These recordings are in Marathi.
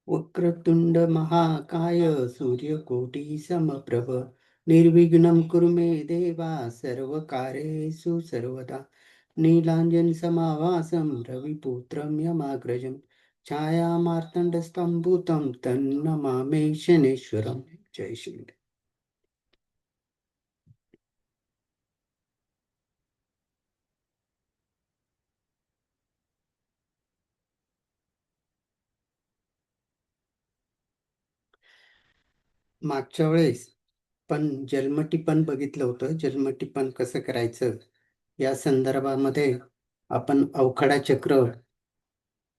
वक्रतुंड महाकाय सूर्यकोटि समप्रभ निर्विघ्नं कुरु मे देवा सर्वकार्येषु सर्वदा नीलाञ्जन समाभासं रविपुत्रं यमाग्रजं छायामार्तण्डस्तम्भुतं तन्नमामि शनेश्वरं. जय श्री. मागच्या वेळेस पण जन्मटिपण बघितलं होतं. जन्मटिपण कसं करायचं या संदर्भामध्ये आपण अवखडा चक्र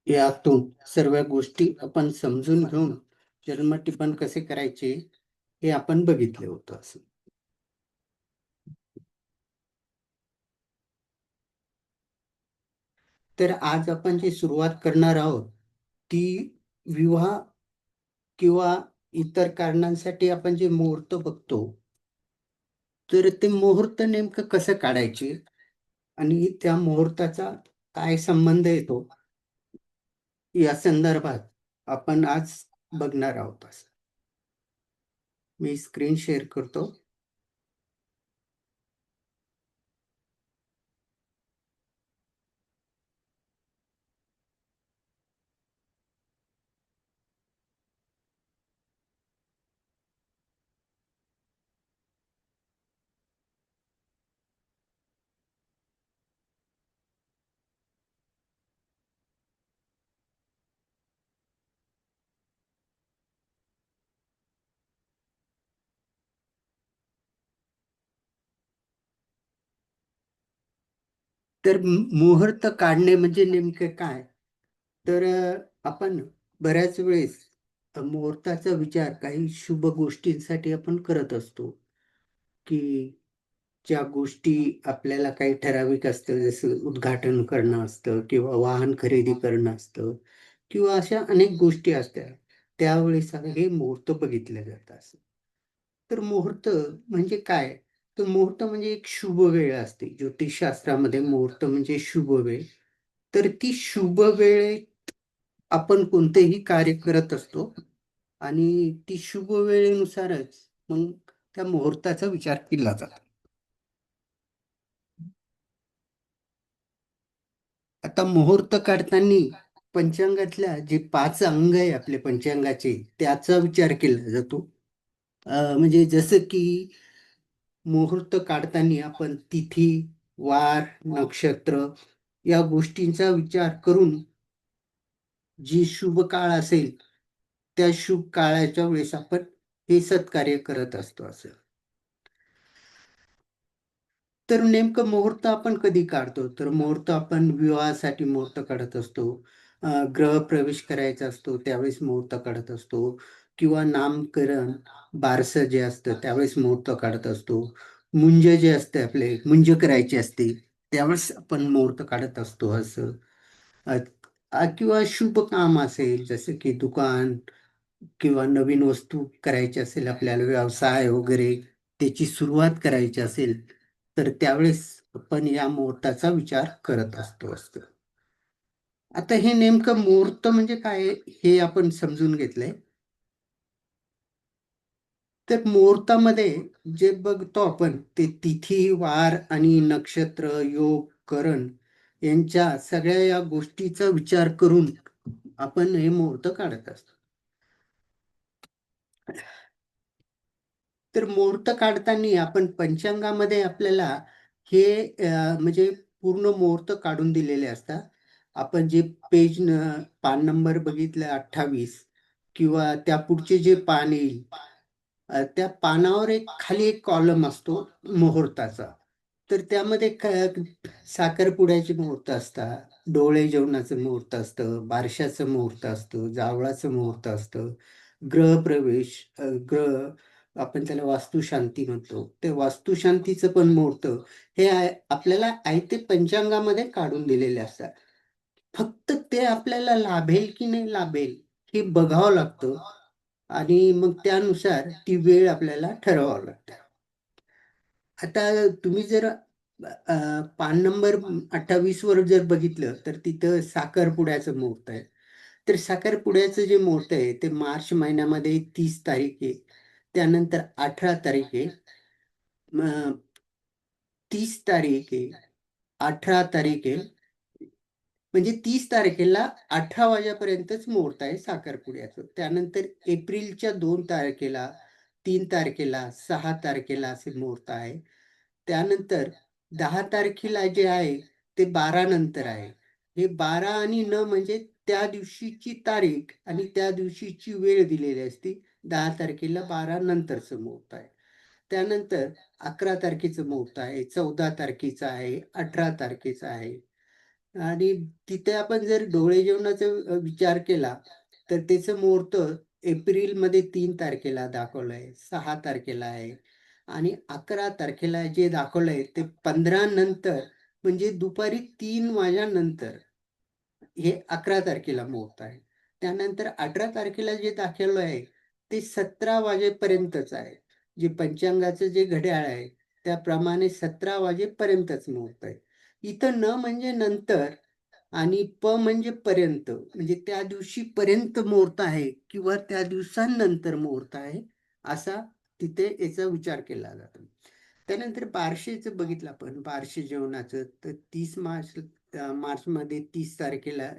यातून सर्व गोष्टी आपण समजून घेऊन जन्मटिपण कसे करायचे हे आपण बघितले होतं. असं तर आज आपण जी सुरुवात करणार आहोत ती विवाह किंवा इतर कारणांसाठी आपण जे मुहूर्त बघतो, तर ते मुहूर्त नेमकं कसं काढायचे आणि त्या मुहूर्ताचा काय संबंध येतो या संदर्भात आपण आज बघणार आहोत. असं मी स्क्रीन शेअर करतो. तर मुहूर्त काढणे म्हणजे नेमकं काय? तर आपण बऱ्याच वेळेस मुहूर्ताचा विचार काही शुभ गोष्टींसाठी आपण करत असतो, की ज्या गोष्टी आपल्याला काही ठराविक असतं, जसं उद्घाटन करणं असतं किंवा वाहन खरेदी करणं असतं किंवा अशा अनेक गोष्टी असतात. त्यावेळेस हे मुहूर्त बघितले जातात. तर मुहूर्त म्हणजे काय? तर मुहूर्त म्हणजे एक शुभ वेळ असते. ज्योतिषशास्त्रामध्ये मुहूर्त म्हणजे शुभ वेळ. तर ती शुभ वेळेत आपण कोणतेही कार्य करत असतो आणि ती शुभ वेळेनुसारच मग त्या मुहूर्ताचा विचार केला जातो. आता मुहूर्त काढताना पंचांगातल्या जे 5 अंग आहे आपल्या पंचांगाचे त्याचा विचार केला जातो. म्हणजे जसं की मुहूर्त काढताना आपण तिथी, वार, नक्षत्र या गोष्टींचा विचार करून जी शुभ काळ असेल, त्या शुभ काळाच्या वेळेस आपण हे सत्कार्य करत असतो असं. तर नेमकं मुहूर्त आपण कधी काढतो? तर मुहूर्त आपण विवाहासाठी मुहूर्त काढत असतो. गृहप्रवेश करायचा असतो, त्यावेळेस मुहूर्त काढत असतो किंवा नामकरण, बारसं जे असतं त्यावेळेस मुहूर्त काढत असतो. मुंज जे असते आपले, मुंज करायची असते, त्यावेळेस आपण मुहूर्त काढत असतो असं. अ, किंवा शुभ काम असेल, जसं की दुकान किंवा नवीन वस्तू करायची असेल आपल्याला, व्यवसाय वगैरे त्याची सुरुवात करायची असेल, तर त्यावेळेस आपण या मुहूर्ताचा विचार करत असतो. आता हे नेमकं मुहूर्त म्हणजे काय हे आपण समजून घेतलंय. तर मुहूर्तामध्ये जे बघतो आपण ते तिथी, वार आणि नक्षत्र, योग, करण यांच्या सगळ्या या गोष्टीचा विचार करून आपण हे मुहूर्त काढत असतो. तर मुहूर्त काढताना आपण पंचांगामध्ये आपल्याला हे म्हणजे पूर्ण मुहूर्त काढून दिलेले असतात. आपण जे पान नंबर बघितलं 28 किंवा त्या पुढचे जे पान येईल, त्या पानावर खाली एक कॉलम असतो मुहूर्ताचा. तर त्यामध्ये साखरपुड्याचे मुहूर्त असतात, डोळे जेवणाचं मुहूर्त असतं, बारशाचं मुहूर्त असतं, जावळाचं मुहूर्त असतं, गृहप्रवेश, आपण त्याला वास्तुशांती म्हणतो. ते वास्तुशांतीचं पण मुहूर्त हे आपल्याला आयते पंचांगामध्ये काढून दिलेले असतात. फक्त ते आपल्याला लाभेल की नाही लाभेल हे बघावं लागतं आणि मग त्यानुसार ती वेळ आपल्याला ठरवावं लागतं. आता तुम्ही जर पान नंबर 28 वर जर बघितलं तर तिथं साखरपुड्याचं मुहूर्त आहे. तर साखरपुड्याचं जे मुहूर्त आहे ते मार्च महिन्यामध्ये 30 तारीख आहे. त्यानंतर 18 तारीख आहे. 30 तारीख आहे, 18 तारीख आहे. म्हणजे 30 तारखेला 18 वाजेपर्यंतच मुहूर्त आहे साखरपुड्याचं. त्यानंतर एप्रिलच्या 2 तारखेला, 3 तारखेला, 6 तारखेला असे मुहूर्त आहे. त्यानंतर 10 तारखेला जे आहे ते 12 नंतर आहे. हे 12 आणि न म्हणजे त्या दिवशीची तारीख आणि त्या दिवशीची वेळ दिलेली असते. 10 तारखेला 12 नंतरचं मुहूर्त आहे. त्यानंतर 11 तारखेचं मुहूर्त आहे, 14 तारखेचं आहे, 18 तारखेचं आहे. आणि तिथे आपण जर डोळे जेवणाचा विचार केला, तर त्याचं मुहूर्त एप्रिलमध्ये 3 तारखेला दाखवलंय, 6 तारखेला आहे आणि 11 तारखेला जे दाखवलंय ते 15 नंतर म्हणजे दुपारी 3 वाजल्यानंतर हे 11 तारखेला मुहूर्त आहे. त्यानंतर 18 तारखेला जे दाखवलं आहे, ते 17 वाजेपर्यंतच आहे. जे पंचांगाचं जे घड्याळ आहे, त्याप्रमाणे 17 वाजेपर्यंतच मुहूर्त आहे. इथं न म्हणजे नंतर आणि म्हणजे पर्यंत, म्हणजे त्या दिवशी पर्यंत मुहूर्त आहे किंवा त्या दिवसानंतर मुहूर्त आहे, असा तिथे याचा विचार केला जातो. त्यानंतर बारशीचं बघितलं आपण, बारशी जेवणाचं, तर 30 मार्चमध्ये 30 तारखेला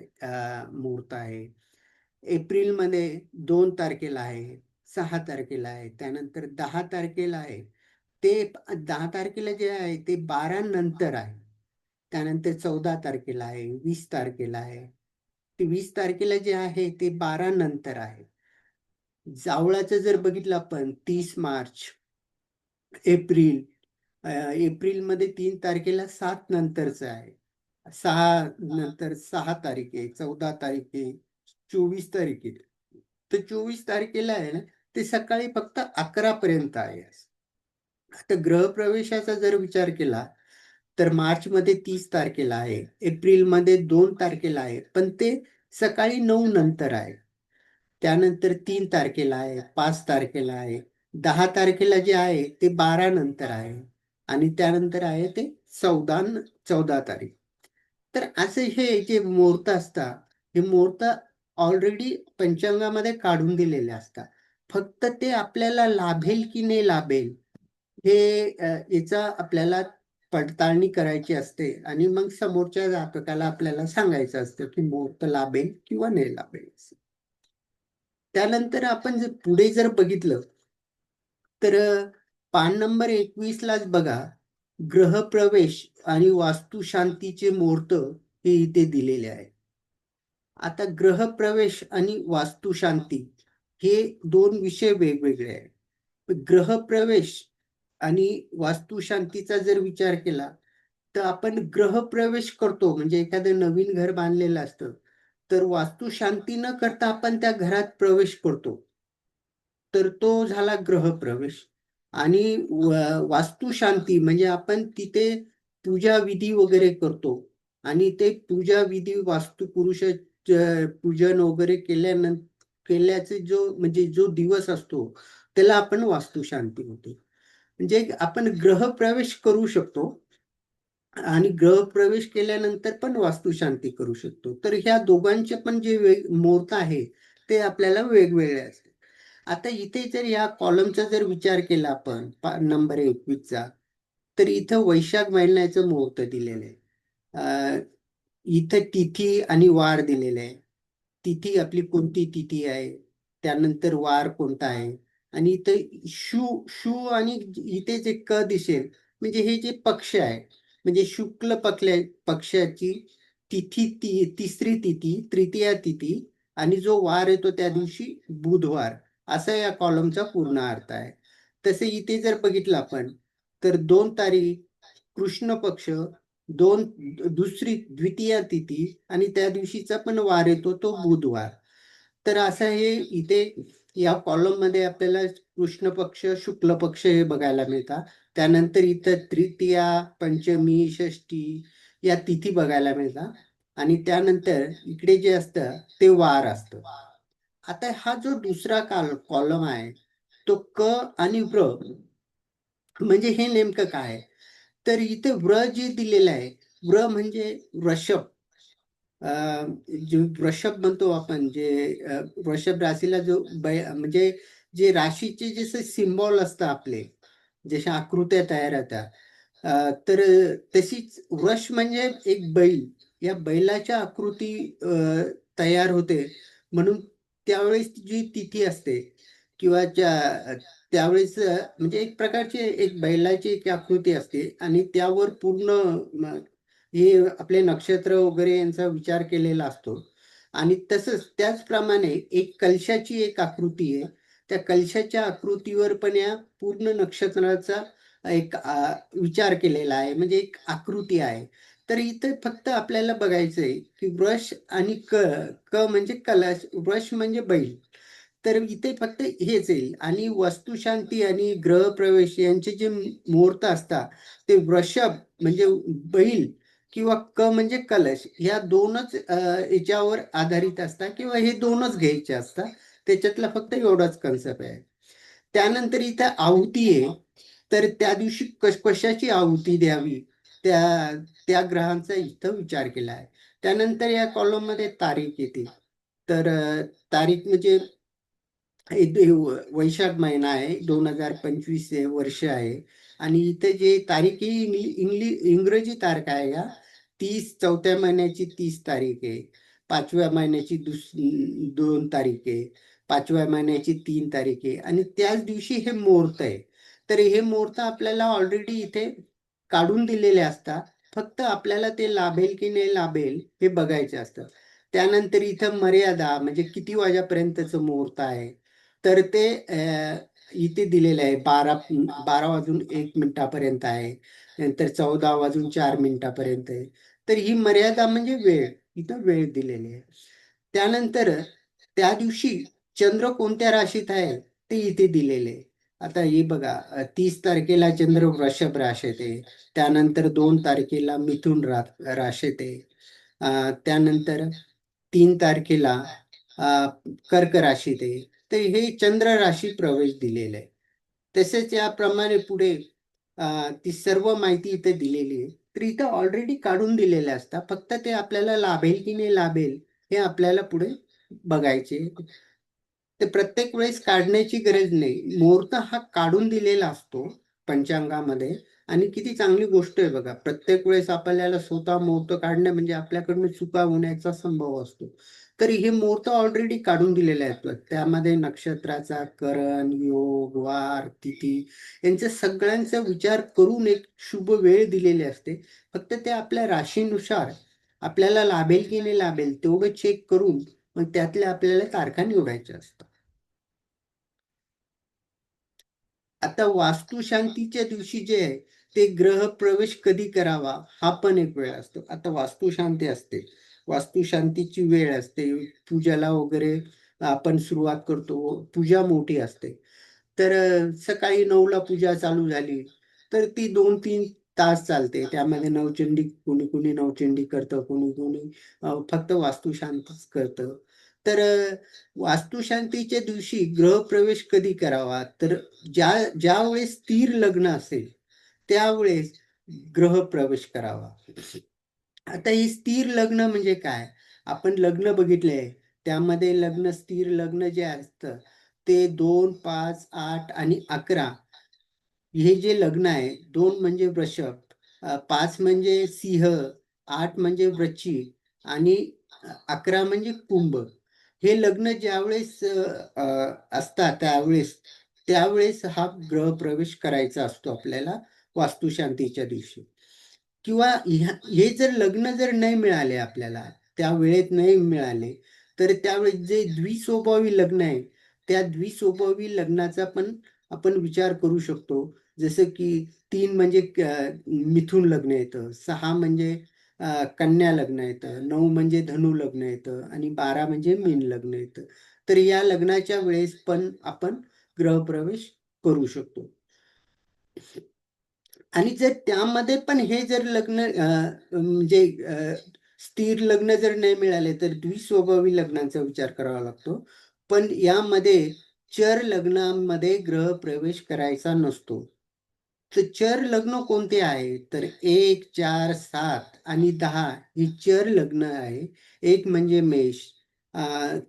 मुहूर्त आहे. एप्रिलमध्ये 2 तारखेला आहे, 6 तारखेला आहे, त्यानंतर 10 तारखेला आहे. ते 10 तारखेला जे आहे ते 12 नंतर आहे. त्यानंतर 14 तारखेला आहे, 20 तारखेला आहे. ते 20 तारखेला जे आहे ते 12 नंतर आहे. जावळाचं जर बघितलं आपण 30 मार्च, एप्रिल, एप्रिलमध्ये 3 तारखेला 7 नंतरचं आहे. 6 नंतर 6 तारीख आहे, 14 तारीख आहे, 24 तारीख आहे. तर 24 तारखेला आहे ना, ते सकाळी फक्त 11 पर्यंत आहे. आता गृहप्रवेशाचा जर विचार केला, तर मार्चमध्ये 30 तारखेला आहे, एप्रिलमध्ये 2 तारखेला आहे, पण ते सकाळी 9 नंतर आहे. त्यानंतर 3 तारखेला आहे, 5 तारखेला आहे, 10 तारखेला जे आहे ते 12 नंतर आहे आणि त्यानंतर आहे ते 14 तारीख. तर असे हे जे मुहूर्त असतात, हे मुहूर्त ऑलरेडी पंचांगामध्ये काढून दिलेले असतात. फक्त ते आपल्याला लाभेल की नाही लाभेल, हे याचा आपल्याला पडताळणी करायची असते आणि मग समोरच्या जातकाला आपल्याला सांगायचं असतं की मुहूर्त लाभेल किंवा नाही लाभेल. त्यानंतर आपण जर पुढे जर बघितलं, तर पान नंबर 21 लाच बघा, ग्रहप्रवेश आणि वास्तुशांतीचे मुहूर्त हे इथे दिलेले आहे. आता ग्रहप्रवेश आणि वास्तुशांती हे 2 विषय वेगवेगळे आहेत. ग्रहप्रवेश आणि वास्तुशांतीचा जर विचार केला, तर आपण ग्रहप्रवेश करतो म्हणजे एखादं नवीन घर बांधलेलं असतं, तर वास्तुशांती न करता आपण त्या घरात प्रवेश करतो. तर तो झाला ग्रहप्रवेश आणि वास्तुशांती म्हणजे आपण तिथे पूजा विधी वगैरे करतो आणि ते पूजा विधी वास्तुपुरुष पूजन वगैरे केल्याचे जो म्हणजे जो दिवस असतो, त्याला आपण वास्तुशांती म्हणतो. म्हणजे आपण ग्रहप्रवेश करू शकतो आणि गृहप्रवेश केल्यानंतर पण वास्तुशांती करू शकतो. तर ह्या दोघांचे पण जे मुहूर्त आहे, ते आपल्याला वेगवेगळे असतात. आता इथे जर या कॉलमचा जर विचार केला आपण नंबर 21 चा, तर इथं वैशाख महिन्याचं मुहूर्त दिलेलं आहे. अ, इथं तिथी आणि वार दिलेले आहे. तिथी आपली कोणती तिथी आहे, त्यानंतर वार कोणता आहे आणि इथं शू आणि इथे जे क दिसेल, म्हणजे हे जे पक्ष आहे, म्हणजे शुक्ल पक्षाची तिथी, तिसरी तिथी, तृतीया तिथी आणि जो वार येतो त्या दिवशी बुधवार, असा या कॉलमचा पूर्ण अर्थ आहे. तसे इथे जर बघितलं आपण, तर 2 तारीख कृष्ण पक्ष, दुसरी द्वितीया तिथी आणि त्या दिवशीचा पण वार येतो तो बुधवार. तर असं हे इथे या कॉलम मध्ये आपल्याला कृष्ण पक्ष, शुक्ल पक्ष हे बघायला मिळतात. त्यानंतर इथं तृतीया, पंचमी, षष्टी या तिथी बघायला मिळतात आणि त्यानंतर इकडे जे असतं ते वार असतं. आता हा जो दुसरा कॉलम आहे, तो क आणि व्र, म्हणजे हे नेमकं काय आहे? तर इथे व्र जे दिलेलं आहे, व्र म्हणजे वृषभ, अ, जो वृषभ म्हणतो आपण, जे वृषभ राशीला जो म्हणजे जे राशीचे जसे सिम्बॉल असतात आपले, जशा आकृत्या तयार होतात, तर तशीच वृष म्हणजे एक बैल. या बैलाच्या आकृती तयार होते, म्हणून त्यावेळेस जी तिथी असते किंवा त्यावेळेस म्हणजे एक प्रकारची एक बैलाची एक आकृती असते आणि त्यावर पूर्ण हे आपले नक्षत्र वगैरे यांचा विचार केलेला असतो. आणि तसंच त्याचप्रमाणे एक कलशाची एक आकृती आहे. त्या कलशाच्या आकृतीवर पण या पूर्ण नक्षत्राचा एक विचार केलेला आहे, म्हणजे एक आकृती आहे. तर इथे फक्त आपल्याला बघायचंय की वृष आणि क म्हणजे कलश, वृष म्हणजे बैल. तर इथे फक्त हेच येईल. आणि वास्तुशांती आणि ग्रहप्रवेश यांचे जे मुहूर्त असतात, ते वृषभ म्हणजे बैल किंवा म्हणजे कलश, ह्या दोनच याच्यावर आधारित असतात किंवा हे दोनच घ्यायचे असतात. त्याच्यातला फक्त एवढाच कन्सेप्ट आहे. त्यानंतर इथं आहुती आहे. तर त्या दिवशी कशाची आहुती द्यावी, त्या त्या ग्रहांचा इथं विचार केला आहे. त्यानंतर या कॉलम मध्ये तारीख येते. तर तारीख म्हणजे हे वैशाख महिना आहे, 2025 हे वर्ष आहे. आणि इथे जे तारीख ही इंग्रजी तारीख आहे. या 30, चौथ्या महिन्याची 30 तारीख आहे. 5व्या महिन्याची 2 तारीख आहे. 5व्या महिन्याची 3 तारीख आहे आणि त्याच दिवशी हे मुहूर्त आहे. तर हे मुहूर्त आपल्याला ऑलरेडी इथे काढून दिलेले असतात. फक्त आपल्याला ते लाभेल की नाही लाभेल हे बघायचं असतं. त्यानंतर इथं मर्यादा म्हणजे किती वाजेपर्यंतचं मुहूर्त आहे. तर ते इथे दिलेलं आहे, 12 वाजून 1 मिनिटापर्यंत आहे. नंतर 14 वाजून 4 मिनिटापर्यंत आहे. तर ही मर्यादा म्हणजे वेळ, इथं वेळ दिलेली आहे. त्यानंतर त्या दिवशी चंद्र कोणत्या राशीत आहे ते इथे दिलेले आहे. आता हे बघा, 30 तारखेला चंद्र वृषभ राशीत आहे. त्यानंतर 2 तारखेला मिथुन राशीत आहे. त्यानंतर 3 तारखेला अ, कर्क राशीत आहे. तर हे चंद्र राशी प्रवेश दिलेलं आहे. तसेच याप्रमाणे पुढे ती सर्व माहिती इथे दिलेली आहे. तर इथं ऑलरेडी काढून दिलेल्या असतात. फक्त ते आपल्याला लाभेल की नाही लाभेल हे आपल्याला पुढे बघायचे. ते प्रत्येक वेळेस काढण्याची गरज नाही. मुहूर्त हा काढून दिलेला असतो पंचांगामध्ये. आणि किती चांगली गोष्ट आहे बघा, प्रत्येक वेळेस आपल्याला स्वतः मुहूर्त काढणं म्हणजे आपल्याकडनं चुका होण्याचा संभव असतो. तर हे मुहूर्त ऑलरेडी काढून दिलेले आहेत. त्यामध्ये नक्षत्राचा करण, योग, वार, तिथी यांच्या सगळ्यांचा विचार करून एक शुभ वेळ दिलेली असते. फक्त ते आपल्या राशीनुसार आपल्याला लाभेल की नाही लाभेल तेवढं चेक करून मग त्यातल्या आपल्याला तारखा निवडायच्या असतात. आता वास्तुशांतीच्या दिवशी जे आहे ते ग्रह प्रवेश कधी करावा हा पण एक वेळ असतो. आता वास्तुशांती असते, वास्तुशांतीची वेळ असते, पूजाला वगैरे आपण सुरुवात करतो, पूजा मोठी असते. तर सकाळी 9ला पूजा चालू झाली तर ती 2-3 तास चालते. त्यामध्ये नवचंडी, कोणी कोणी नवचंडी करतं, कोणी कोणी फक्त वास्तुशांतीच करतं. तर वास्तुशांतीच्या दिवशी गृहप्रवेश कधी करावा, तर ज्या ज्यावेळेस स्थिर लग्न असेल त्यावेळेस गृहप्रवेश करावा. आता ही स्थिर लग्न म्हणजे काय? आपण लग्न बघितले, त्यामध्ये लग्न, स्थिर लग्न जे असतं ते 2, 5, 8 आणि 11 हे जे लग्न आहे. 2 म्हणजे वृषभ, 5 म्हणजे सिंह, 8 म्हणजे वृश्चिक आणि 11 म्हणजे कुंभ. हे लग्न ज्यावेळेस असतात त्यावेळेस त्यावेळेस हा ग्रहप्रवेश करायचा असतो आपल्याला वास्तुशांतीच्या दिवशी. किंवा हे जर लग्न जर नाही मिळाले आपल्याला, त्या वेळेत नाही मिळाले, तर त्यावेळेस जे द्विस्वभावी लग्न आहे, त्या द्विस्वभावी लग्नाचा पण आपण विचार करू शकतो. जसं की 3 म्हणजे मिथुन लग्न येतं, 6 म्हणजे कन्या लग्न येतं, 9 म्हणजे धनु लग्न येतं आणि 12 म्हणजे मीन लग्न येतं. तर या लग्नाच्या वेळेस पण आपण गृहप्रवेश करू शकतो. आणि जर त्यामध्ये पण हे जर लग्न म्हणजे स्थिर लग्न जर नाही मिळाले, तर द्विस्वभावी लग्नांचा विचार करावा लागतो. पण यामध्ये चर लग्नामध्ये ग्रहप्रवेश करायचा नसतो. तर चर लग्न कोणते आहे तर 1, 4, 7 आणि 10 ही चर लग्न आहे. एक म्हणजे मेष,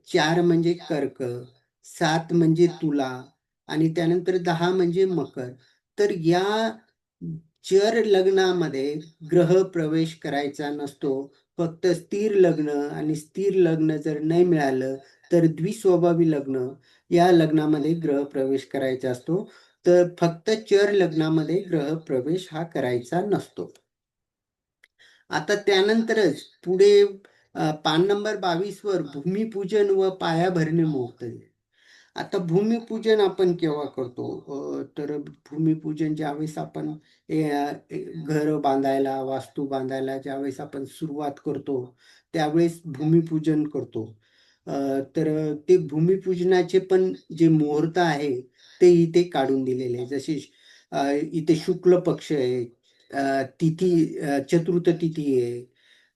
4 म्हणजे कर्क, 7 म्हणजे तुला आणि त्यानंतर 10 म्हणजे मकर. तर या चर लग्नामध्ये ग्रह प्रवेश करायचा नसतो. फक्त स्थिर लग्न आणि स्थिर लग्न जर नाही मिळालं तर द्विस्वभावी लग्न या लग्नामध्ये ग्रह प्रवेश करायचा असतो. तर फक्त चर लग्नामध्ये ग्रह प्रवेश हा करायचा नसतो. आता त्यानंतरच पुढे पान नंबर 22 वर भूमिपूजन व पायाभरणी मुहूर्त आहे. आता भूमिपूजन आपण केव्हा करतो? तर भूमिपूजन ज्यावेळेस आपण घर बांधायला, वास्तू बांधायला ज्यावेळेस आपण सुरुवात करतो, त्यावेळेस भूमिपूजन करतो. तर ते भूमिपूजनाचे पण जे मुहूर्त आहे, ते इथे काढून दिलेले आहे. जसे इथे शुक्ल पक्ष आहे, तिथी चतुर्थ तिथी आहे,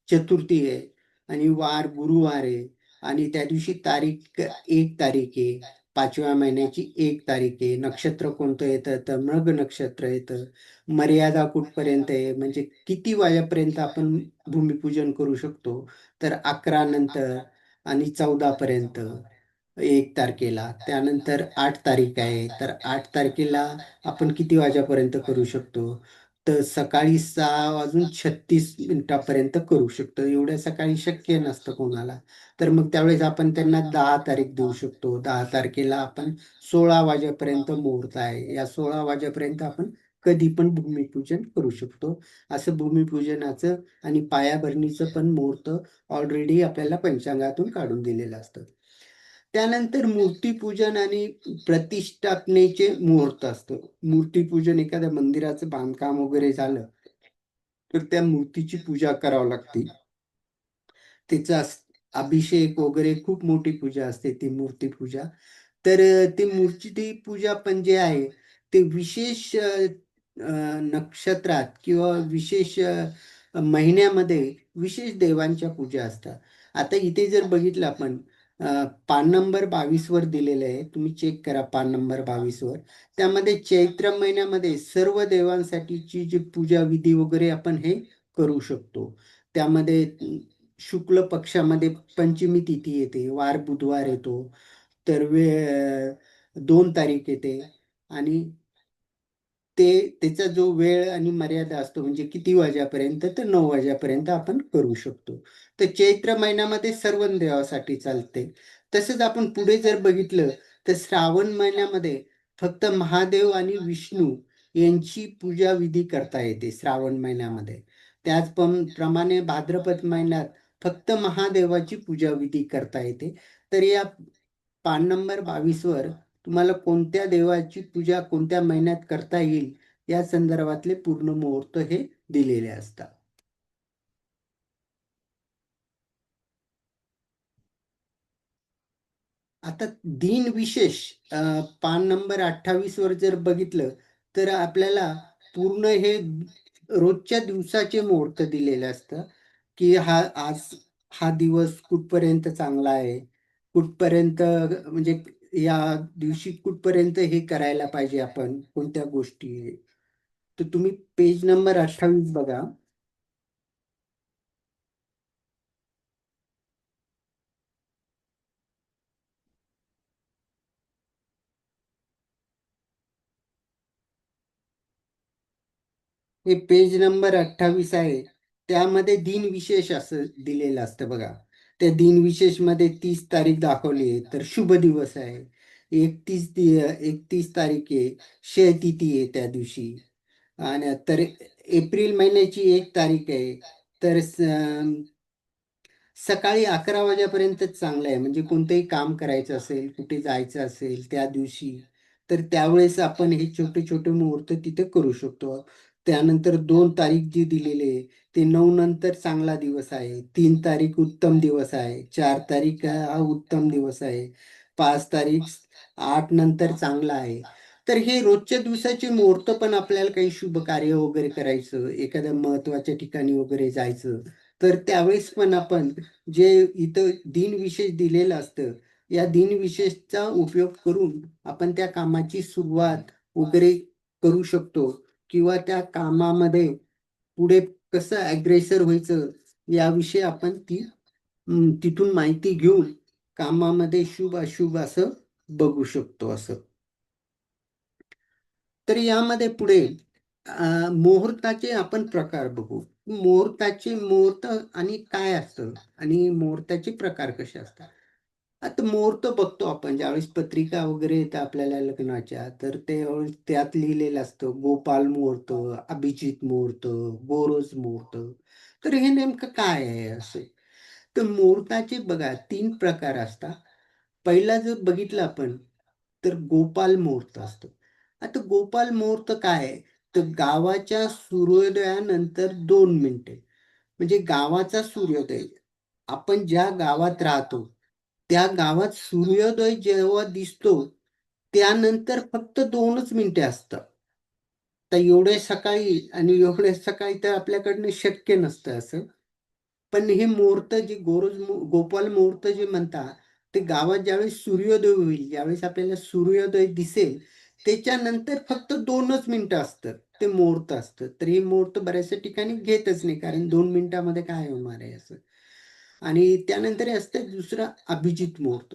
चतुर्थी आहे आणि वार गुरुवार आहे आणि त्या दिवशी तारीख 1 तारीख आहे. 5व्या महिन्याची 1 तारीख आहे. नक्षत्र कोणतं येतं तर मृग नक्षत्र येतं. मर्यादा कुठपर्यंत आहे म्हणजे किती वाजेपर्यंत आपण भूमिपूजन करू शकतो तर 11 नंतर आणि 14 पर्यंत 1 तारखेला. त्यानंतर 8 तारीख आहे तर 8 तारखेला आपण किती वाजेपर्यंत करू शकतो? तर सकाळी 6:36 करू शकतो. एवढ्या सकाळी शक्य नसतं कोणाला. तर मग त्यावेळेस आपण त्यांना 10 तारीख देऊ शकतो. 10 तारखेला आपण 16 वाजेपर्यंत मुहूर्त आहे. या 16 वाजेपर्यंत आपण कधी पण भूमिपूजन करू शकतो. असं भूमिपूजनाचं आणि पायाभरणीचं पण मुहूर्त ऑलरेडी आपल्याला पंचांगातून काढून दिलेलं असतं. त्यानंतर मूर्तीपूजन आणि प्रतिष्ठापनेचे मुहूर्त असतं. मूर्तीपूजन एखाद्या मंदिराचं बांधकाम वगैरे झालं, तर त्या मूर्तीची पूजा करावी लागते. तिचा अभिषेक वगैरे खूप मोठी पूजा असते ती मूर्तीपूजा. तर ती मूर्ती पूजा पण जे आहे, ते विशेष नक्षत्रात किंवा विशेष महिन्यामध्ये विशेष देवांच्या पूजा असतात. आता इथे जर बघितलं आपण पान नंबर 22 वर दिलेलं आहे. तुम्ही चेक करा पान नंबर 22 वर. त्यामध्ये चैत्र महिन्यामध्ये सर्व देवांसाठीची जी पूजा विधी वगैरे आपण हे करू शकतो. त्यामध्ये शुक्ल पक्षामध्ये पंचमी तिथी येते, वार बुधवार येतो. तर 2 तारीख येते आणि ते त्याचा जो वेळ आणि मर्यादा असतो म्हणजे किती वाजेपर्यंत तर 9 वाजेपर्यंत आपण करू शकतो. तर चैत्र महिन्यामध्ये सर्व देवासाठी चालते. तसंच आपण पुढे जर बघितलं तर श्रावण महिन्यामध्ये फक्त महादेव आणि विष्णू यांची पूजा विधी करता येते श्रावण महिन्यामध्ये. प्रमाणे भाद्रपद महिन्यात फक्त महादेवाची पूजा विधी करता येते. तर या पान नंबर 22 वर तुम्हाला कोणत्या देवाची पूजा कोणत्या महिन्यात करता येईल या संदर्भातले पूर्ण मुहूर्त हे दिलेले असतात. आता दिनविशेष पान नंबर 28 वर जर बघितलं तर आपल्याला पूर्ण हे रोजच्या दिवसाचे मुहूर्त दिलेले असतं, की आज हा दिवस कुठपर्यंत चांगला आहे, कुठपर्यंत म्हणजे या दिवशी कुठपर्यंत हे करायला पाहिजे आपण, कोणत्या गोष्टी. तर तुम्ही पेज नंबर 28 बघा. हे पेज नंबर 28 आहे. त्यामध्ये दिनविशेष असं दिलेलं असतं बघा. त्या दिनविशेषमध्ये 30 तारीख दाखवली आहे, तर शुभ दिवस आहे. 31 तारीख आहे, क्षय तिथी आहे त्या दिवशी. आणि तर एप्रिल महिन्याची 1 तारीख आहे. तर सकाळी 11 वाजेपर्यंतच चांगलं आहे. म्हणजे कोणतंही काम करायचं असेल, कुठे जायचं असेल त्या दिवशी, तर त्यावेळेस आपण हे छोटे-छोटे मुहूर्त तिथे करू शकतो. त्यानंतर 2 तारीख जी दिलेली आहे, ते 9 नंतर चांगला दिवस आहे. 3 तारीख उत्तम दिवस आहे. 4 तारीख हा उत्तम दिवस आहे. 5 तारीख 8 नंतर चांगला आहे. तर हे रोजच्या दिवसाचे मुहूर्त पण आपल्याला काही शुभ कार्य वगैरे करायचं, एखाद्या महत्त्वाच्या ठिकाणी वगैरे जायचं, तर त्यावेळेस पण आपण जे इथं दिनविशेष दिलेलं असतं, या दिनविशेषचा उपयोग करून आपण त्या कामाची सुरुवात वगैरे करू शकतो किंवा त्या कामामध्ये पुढे कसं अग्रेसर व्हायचं याविषयी आपण तिथून माहिती घेऊन कामामध्ये शुभ अशुभ असं बघू शकतो असं. तर यामध्ये पुढे मुहूर्ताचे आपण प्रकार बघू. मुहूर्त आणि काय असतं आणि मुहूर्ताचे प्रकार कसे असतात. आता मुहूर्त बघतो आपण ज्यावेळेस पत्रिका वगैरे येतं आपल्याला लग्नाच्या, तर ते त्यात लिहिलेलं असतं गोपाल मुहूर्त, अभिजित मुहूर्त, गोरोज मुहूर्त. तर हे नेमकं काय आहे असं? तर मुहूर्ताचे बघा 3 प्रकार असतात. पहिला जर बघितलं आपण, तर गोपाल मुहूर्त असतं. आता गोपाल मुहूर्त काय आहे? तर गावाच्या सूर्योदयानंतर 2 मिनिटे. म्हणजे गावाचा सूर्योदय. आपण ज्या गावात राहतो, त्या गावात सूर्योदय जेव्हा दिसतो, त्यानंतर फक्त 2च मिनिटे असतात. तर एवढे सकाळी आणि एवढे सकाळी तर आपल्याकडनं शक्य नसतं असं. पण हे मुहूर्त जे गोपाल मुहूर्त जे म्हणतात, ते गावात ज्यावेळेस सूर्योदय होईल, ज्यावेळेस आपल्याला सूर्योदय दिसेल, त्याच्यानंतर फक्त 2च मिनिटं असतं. ते मुहूर्त असतं. तर हे मुहूर्त बऱ्याचशा ठिकाणी घेतच नाही, कारण 2 मिनिटामध्ये काय होणार आहे असं. आणि त्यानंतर हे असतं दुसरं अभिजित मुहूर्त.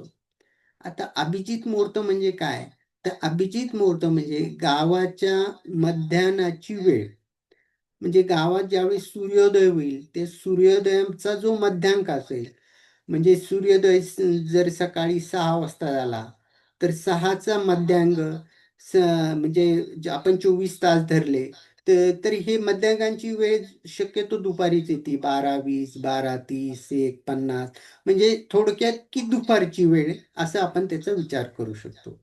आता अभिजित मुहूर्त म्हणजे काय? तर अभिजित मुहूर्त म्हणजे गावाच्या मध्यान्हाची वेळ. म्हणजे गावात ज्यावेळेस सूर्योदय होईल, ते सूर्योदयाचा जो मध्यांक असेल, म्हणजे सूर्योदय जर सकाळी 6 वाजता झाला, तर 6चा मध्यांक म्हणजे जे आपण 24 तास धरले, तर हे मध्यांकांची वेळ शक्यतो दुपारीच येते. 12:20, 12:30, 1:50 म्हणजे थोडक्यात की दुपारची वेळ असं आपण त्याचा विचार करू शकतो.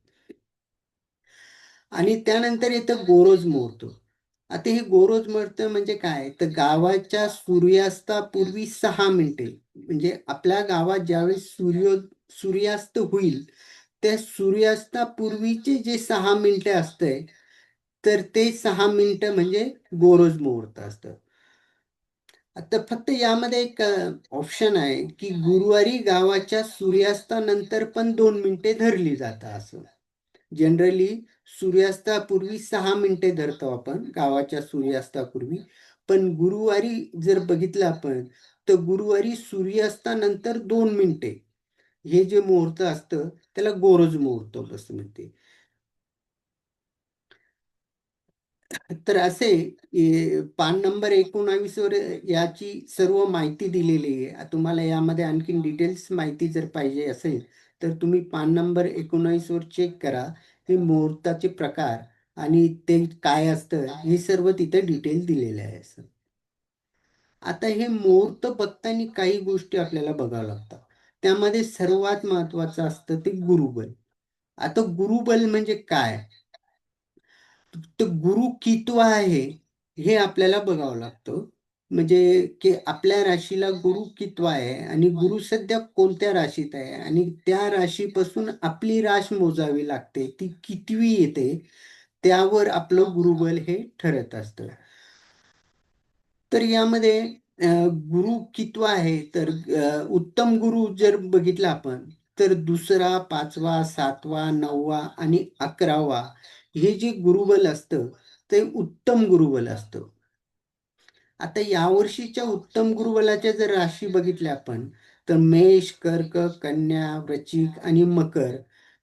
आणि त्यानंतर येतं गोरोज मुहूर्त. आता हे गोरोज मुहूर्त म्हणजे काय? तर गावाच्या सूर्यास्तापूर्वी 6 मिनिटे. म्हणजे आपल्या गावात ज्यावेळेस सूर्यास्त होईल, त्या सूर्यास्तापूर्वीचे जे 6 मिनिटे असतंय, तर ते 6 मिनिटं म्हणजे गोरोज मुहूर्त असतं. आता फक्त यामध्ये एक ऑप्शन आहे, की गुरुवारी गावाच्या सूर्यास्तानंतर पण 2 मिनिटे धरली जातात असं. जनरली सूर्यास्तापूर्वी 6 मिनिटे धरतो आपण गावाच्या सूर्यास्तापूर्वी. पण गुरुवारी जर बघितलं आपण, तर गुरुवारी सूर्यास्तानंतर 2 मिनिटे हे जे मुहूर्त असतं, त्याला गोरोज मुहूर्त असं म्हणते. तर असे पान नंबर 19 वर याची सर्व माहिती दिलेली आहे. तुम्हाला यामध्ये आणखीन डिटेल्स माहिती जर पाहिजे असेल, तर तुम्ही पान नंबर 19 वर चेक करा. हे मुहूर्ताचे प्रकार आणि ते काय असतं, हे सर्व तिथे डिटेल दिलेलं आहे असं. आता हे मुहूर्त बघताना काही गोष्टी आपल्याला बघाव्या लागतात. त्यामध्ये सर्वात महत्त्वाचं असतं ते गुरुबल. आता गुरुबल म्हणजे काय? तर गुरु कितवा आहे, हे आपल्याला बघावं लागतं. म्हणजे की आपल्या राशीला गुरु कितवा आहे आणि गुरु सध्या कोणत्या राशीत आहे आणि त्या राशीपासून आपली राश मोजावी लागते. ती कितवी येते, त्यावर आपलं गुरुबल हे ठरत असतं. तर यामध्ये गुरु कितवा आहे, तर उत्तम गुरु जर बघितला आपण, तर दुसरा, 5वा, 7वा, 9वा आणि 11वा हे जे गुरुबल असतं, ते उत्तम गुरुबल असतं. आता यावर्षीच्या उत्तम गुरुबलाच्या जर राशी बघितल्या आपण, तर मेष, कर्क, कन्या, वृश्चिक आणि मकर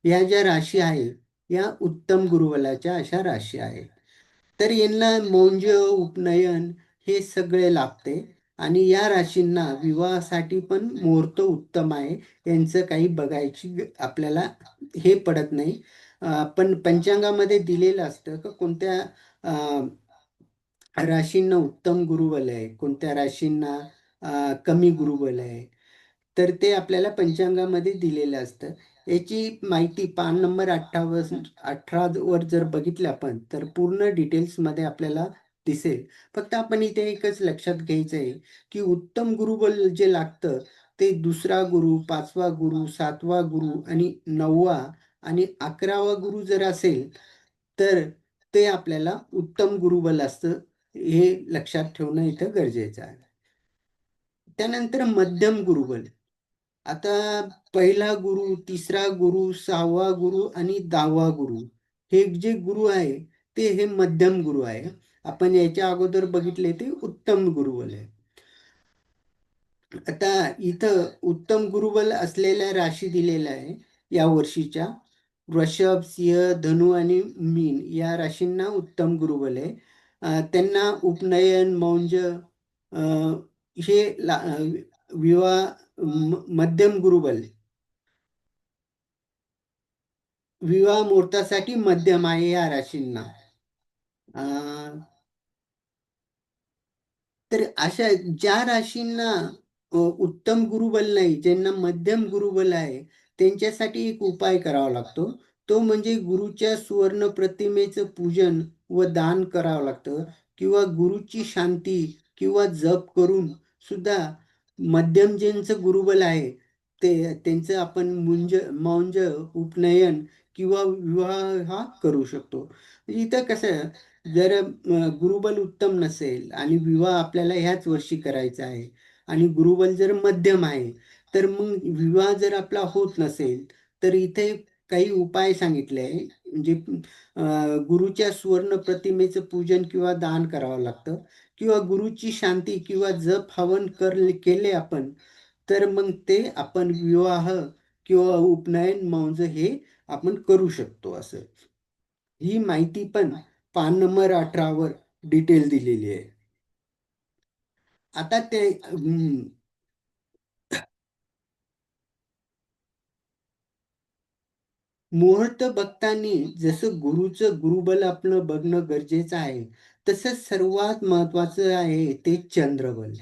या ज्या राशी आहेत, या उत्तम गुरुबलाच्या अशा राशी आहेत. तर यांना मौंज, उपनयन हे सगळे लाभते आणि या राशींना विवाहासाठी पण मुहूर्त उत्तम आहे. यांचं काही बघायची आपल्याला हे पडत नाही. पण पंचांगामध्ये दिलेलं असतं की कोणत्या राशींना उत्तम गुरुबल आहे, कोणत्या राशींना कमी गुरुबल आहे. तर ते आपल्याला पंचांगामध्ये दिलेलं असतं. याची माहिती पान नंबर 18 वर जर बघितलं आपण, तर पूर्ण डिटेल्समध्ये आपल्याला दिसेल. फक्त आपण इथे एकच लक्षात घ्यायचं आहे, की उत्तम गुरुबल जे लागतं, ते दुसरा गुरु, 5वा गुरु, 7वा गुरु आणि 9वा आणि 11वा गुरु जर असेल, तर ते आपल्याला उत्तम गुरुबल असतं. हे लक्षात ठेवणं इथं गरजेचं आहे. त्यानंतर मध्यम गुरुबल. आता पहिला गुरु, तिसरा गुरु, 6वा गुरु आणि 10वा गुरु हे जे गुरु आहे, ते हे मध्यम गुरु आहे. आपण याच्या अगोदर बघितले ते उत्तम गुरुबल आहे. आता इथं उत्तम गुरुबल असलेल्या राशी दिलेल्या आहे या वर्षीच्या. वृषभ, सिंह, धनु आणि मीन या राशींना उत्तम गुरुबल आहे. त्यांना उपनयन, मौंज हे विवाह मध्यम गुरुबल, विवाह मुहूर्तासाठी मध्यम आहे या राशींना. अं, तर अशा ज्या राशींना उत्तम गुरुबल नाही, ज्यांना मध्यम गुरुबल आहे, त्यांच्यासाठी एक उपाय करावा लागतो. तो म्हणजे गुरुच्या सुवर्ण प्रतिमेचं पूजन व दान करावं लागतं, किंवा गुरुची शांती किंवा जप करून सुद्धा मध्यम ज्यांचं गुरुबल आहे त्यांचं आपण मौंज, उपनयन किंवा विवाह हा करू शकतो. इथं कसं, जर गुरुबल उत्तम नसेल आणि विवाह आपल्याला ह्याच वर्षी करायचा आहे आणि गुरुबल जर मध्यम आहे, तर मग विवाह जर आपला होत नसेल, तर इथे काही उपाय सांगितले आहे. म्हणजे गुरुच्या सुवर्ण प्रतिमेचं पूजन किंवा दान करावं लागतं, किंवा गुरुची शांती किंवा जप हवन केले आपण, तर मग ते आपण विवाह किंवा उपनयन मौंज हे आपण करू शकतो. असं ही माहिती पण पान नंबर 18 वर डिटेल दिलेली आहे. आता ते मुहूर्त बघताना जसं गुरुचं गुरुबल आपलं बघणं गरजेचं आहे, तसं सर्वात महत्वाचं आहे ते चंद्रबल.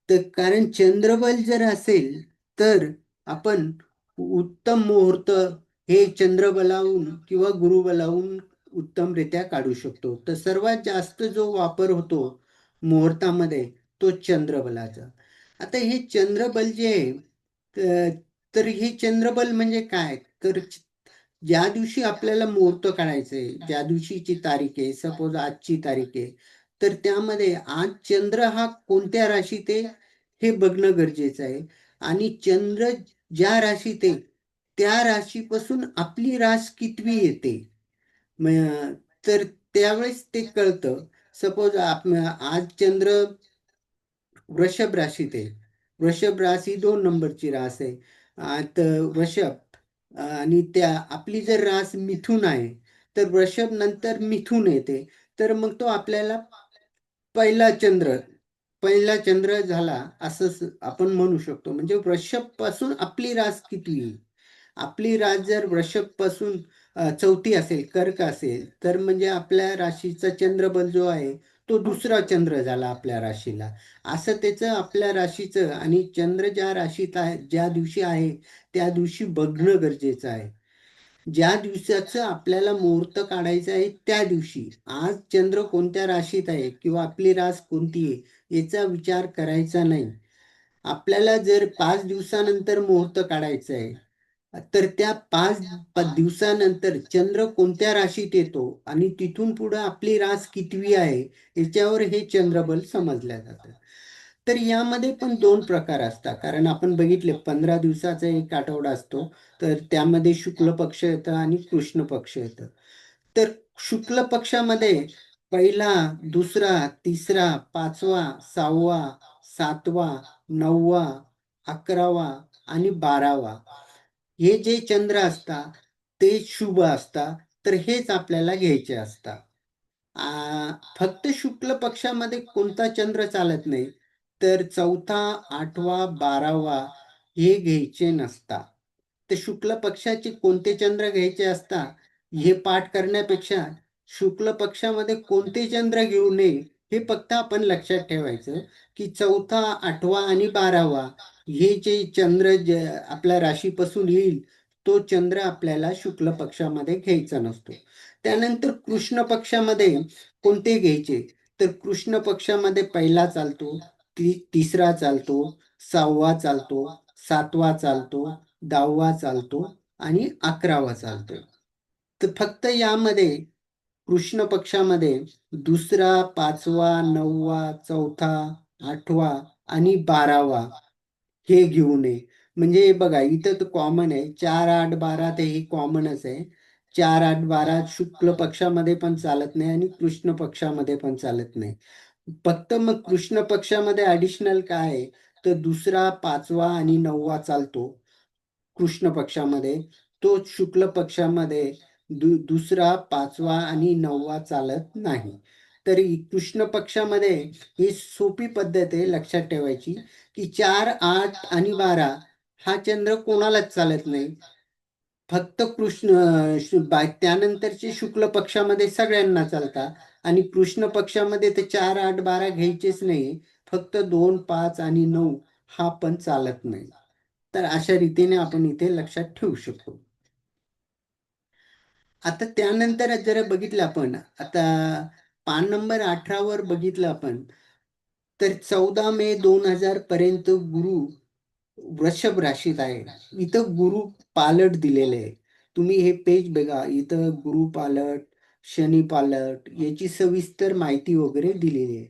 तर कारण चंद्रबल जर असेल, तर आपण उत्तम मुहूर्त हे चंद्रबलाहून किंवा गुरुबलाहून उत्तमरित्या काढू शकतो. तर सर्वात जास्त जो वापर होतो मुहूर्तामध्ये, तो चंद्रबलाचा. आता हे चंद्रबल जे आहे, तर हे चंद्रबल म्हणजे काय? तर ज्या दिवशी आपल्याला मुहूर्त काढायचंय, ज्या दिवशीची तारीख आहे, सपोज आजची तारीख आहे, तर त्यामध्ये आज चंद्र हा कोणत्या राशीत आहे हे बघणं गरजेचं आहे. आणि चंद्र ज्या राशीत आहे, त्या राशीपासून आपली रास कितवी येते, तर त्यावेळेस ते कळतं. सपोज आज चंद्र वृषभ राशीत आहे. वृषभ राशी 2 नंबरची रास आहे. तर वृषभ आणि त्या आपली जर रास मिथुन आहे, तर वृषभ नंतर मिथुन येते. तर मग तो आपल्याला पहिला चंद्र पहिला चंद्र झाला असं आपण म्हणू शकतो. म्हणजे वृषभ पासून आपली रास किती, आपली रास जर वृषभ पासून चौथी असेल, कर्क असेल, तर म्हणजे आपल्या राशीचा चंद्रबल जो आहे, तो दुसरा चंद्र झाला आपल्या राशीला. असं त्याचं आपल्या राशीचं आणि चंद्र ज्या राशीत आहे, ज्या दिवशी आहे, त्या दिवशी बघणं गरजेचं आहे. ज्या दिवसाचं आपल्याला मुहूर्त काढायचं आहे त्या दिवशी, आज चंद्र कोणत्या राशीत आहे किंवा आपली रास कोणती आहे याचा विचार करायचा नाही. आपल्याला जर 5 दिवसानंतर मुहूर्त काढायचं आहे, तर त्या 5 दिवसानंतर चंद्र कोणत्या राशीत येतो आणि तिथून पुढे आपली रास कितवी आहे याच्यावर हे चंद्रबल समजल्या जातं. तर यामध्ये पण 2 प्रकार असतात, कारण आपण बघितले 15 दिवसाचा एक आठवडा असतो. तर त्यामध्ये शुक्ल पक्ष येतं आणि कृष्ण पक्ष येतं. तर शुक्ल पक्षामध्ये पहिला, दुसरा, तिसरा, 5वा, 6वा, 7वा, 9वा, 11वा आणि 12वा हे जे चंद्र असतात ते शुभ असतात. तर हेच आपल्याला घ्यायचे असतात. फक्त शुक्ल पक्षामध्ये कोणता चंद्र चालत नाही, तर 4था, 8वा, 12वा हे घ्यायचे नसतात. तर शुक्ल पक्षाचे कोणते चंद्र घ्यायचे असतात हे पाठ करण्यापेक्षा शुक्ल पक्षामध्ये कोणते चंद्र घेऊ नये हे फक्त आपण लक्षात ठेवायचं, की 4था, 8वा आणि 12वा हे जे चंद्र आपल्या राशीपासून येईल, तो चंद्र आपल्याला शुक्ल पक्षामध्ये घ्यायचा नसतो. त्यानंतर कृष्ण पक्षामध्ये कोणते घ्यायचे, तर कृष्ण पक्षामध्ये पहिला चालतो, तिसरा चालतो, 6वा चालतो, 7वा चालतो, 10वा चालतो आणि 11वा चालतो. तर फक्त यामध्ये कृष्ण पक्षामध्ये दुसरा, 5वा, 9वा, 4था, 8वा आणि 12वा हे घेऊ नये. म्हणजे बघा इथं तर कॉमन आहे, 4, 8, 12 ते ही कॉमनच आहे. 4, 8, 12 शुक्ल पक्षामध्ये पण चालत नाही आणि कृष्ण पक्षामध्ये पण चालत नाही. फक्त मग कृष्ण पक्षामध्ये ॲडिशनल काय आहे, तर दुसरा, 5वा आणि 9वा चालतो कृष्ण पक्षामध्ये. तो शुक्ल पक्षामध्ये दुसरा, 5वा आणि 9वा चालत नाही. तर कृष्ण पक्षामध्ये ही सोपी पद्धत आहे लक्षात ठेवायची, की 4, 8 आणि 12 हा चंद्र कोणालाच चालत नाही. फक्त त्यानंतरचे शुक्ल पक्षामध्ये सगळ्यांना चालतात आणि कृष्ण पक्षामध्ये ते 4, 8, 12 घ्यायचेच नाही. फक्त 2, 5 आणि 9 हा पण चालत नाही. तर अशा रीतीने आपण इथे लक्षात ठेवू शकतो. आता त्यानंतर जर बघितलं आपण, आता पान नंबर 18 वर बघितलं आपण, तर 14 मे 2000 पर्यंत गुरु वृषभ राशीत आहे. इथं गुरु पालट दिलेले आहे. तुम्ही हे पेज बघा, इथं गुरु पालट, शनी पालट याची सविस्तर माहिती वगैरे दिलेली आहे.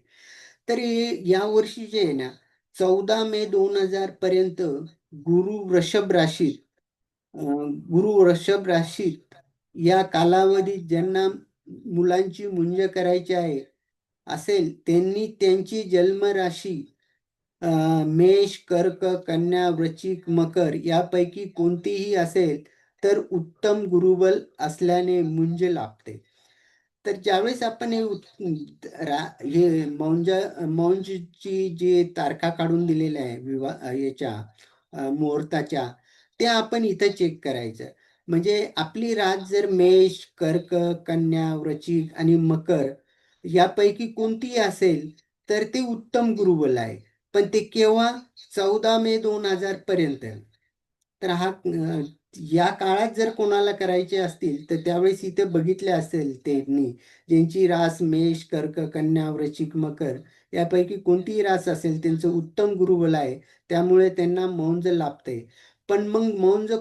तर या वर्षी जे आहे ना, 14 मे 2000 पर्यंत गुरु वृषभ राशीत गुरु वृषभ राशीत या कालावधीत ज्यांना मुलांची मुंज करायची आहे असेल, त्यांनी त्यांची जन्मराशी मेष, कर्क, कन्या, वृश्चिक, मकर यापैकी कोणतीही असेल तर उत्तम गुरुबल असल्याने मुंज लाभते. तर ज्यावेळेस आपण हे मौंजची जी तारखा काढून दिलेल्या आहे याच्या मुहूर्ताच्या, त्या आपण इथं चेक करायचं. म्हणजे आपली रात जर मेष, कर्क, कन्या, वृश्चिक आणि मकर यापैकी कोणतीही असेल तर ते उत्तम गुरुबल आहे. पण ते केव्हा? 14 मे 2000 पर्यंत. तर या काळात जर कोणाला करायचे असतील तर त्यावेळेस इथे बघितले असेल त्यांनी, ज्यांची रास मेष, कर्क, कन्या, वृश्चिक, मकर यापैकी कोणतीही रास असेल त्यांचं उत्तम गुरुबल आहे. त्यामुळे त्यांना मौंज लाभते. पण मग मौंज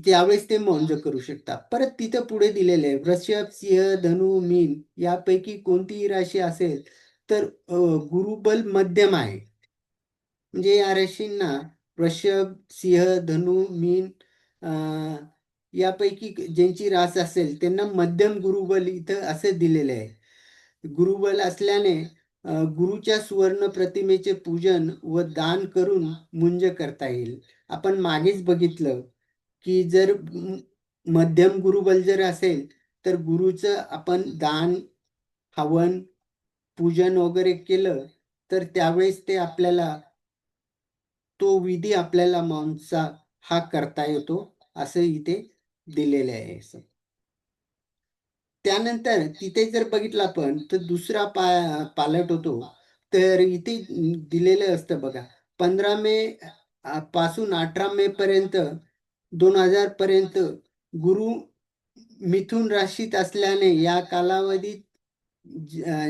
त्यावेळेस ते मौंज करू शकता. परत तिथं पुढे दिलेलं आहे, वृषभ, सिंह, धनु, मीन यापैकी कोणतीही राशी असेल तर गुरुबल मध्यम आहे. म्हणजे या राशींना वृषभ, सिंह, धनु, मीन अ, यापैकी ज्यांची रास असेल त्यांना मध्यम गुरुबल इथं असं दिलेलं आहे. गुरुबल असल्याने गुरुच्या सुवर्ण प्रतिमेचे पूजन व दान करून मुंज करता येईल. आपण मागेच बघितलं, की जर मध्यम गुरुबल जर असेल, तर गुरुचं आपण दान, हवन, पूजन वगैरे केलं, तर त्यावेळेस ते आपल्याला तो विधी आपल्याला माणसा हा करता येतो, असं इथे दिलेलं आहे असं. त्यानंतर तिथे जर बघितलं आपण, तर दुसरा पालट होतो. तर इथे दिलेलं असतं बघा, 15 मे पासून 18 मे पर्यंत 2000 पर्यंत गुरु मिथुन राशीत असल्याने या कालावधीत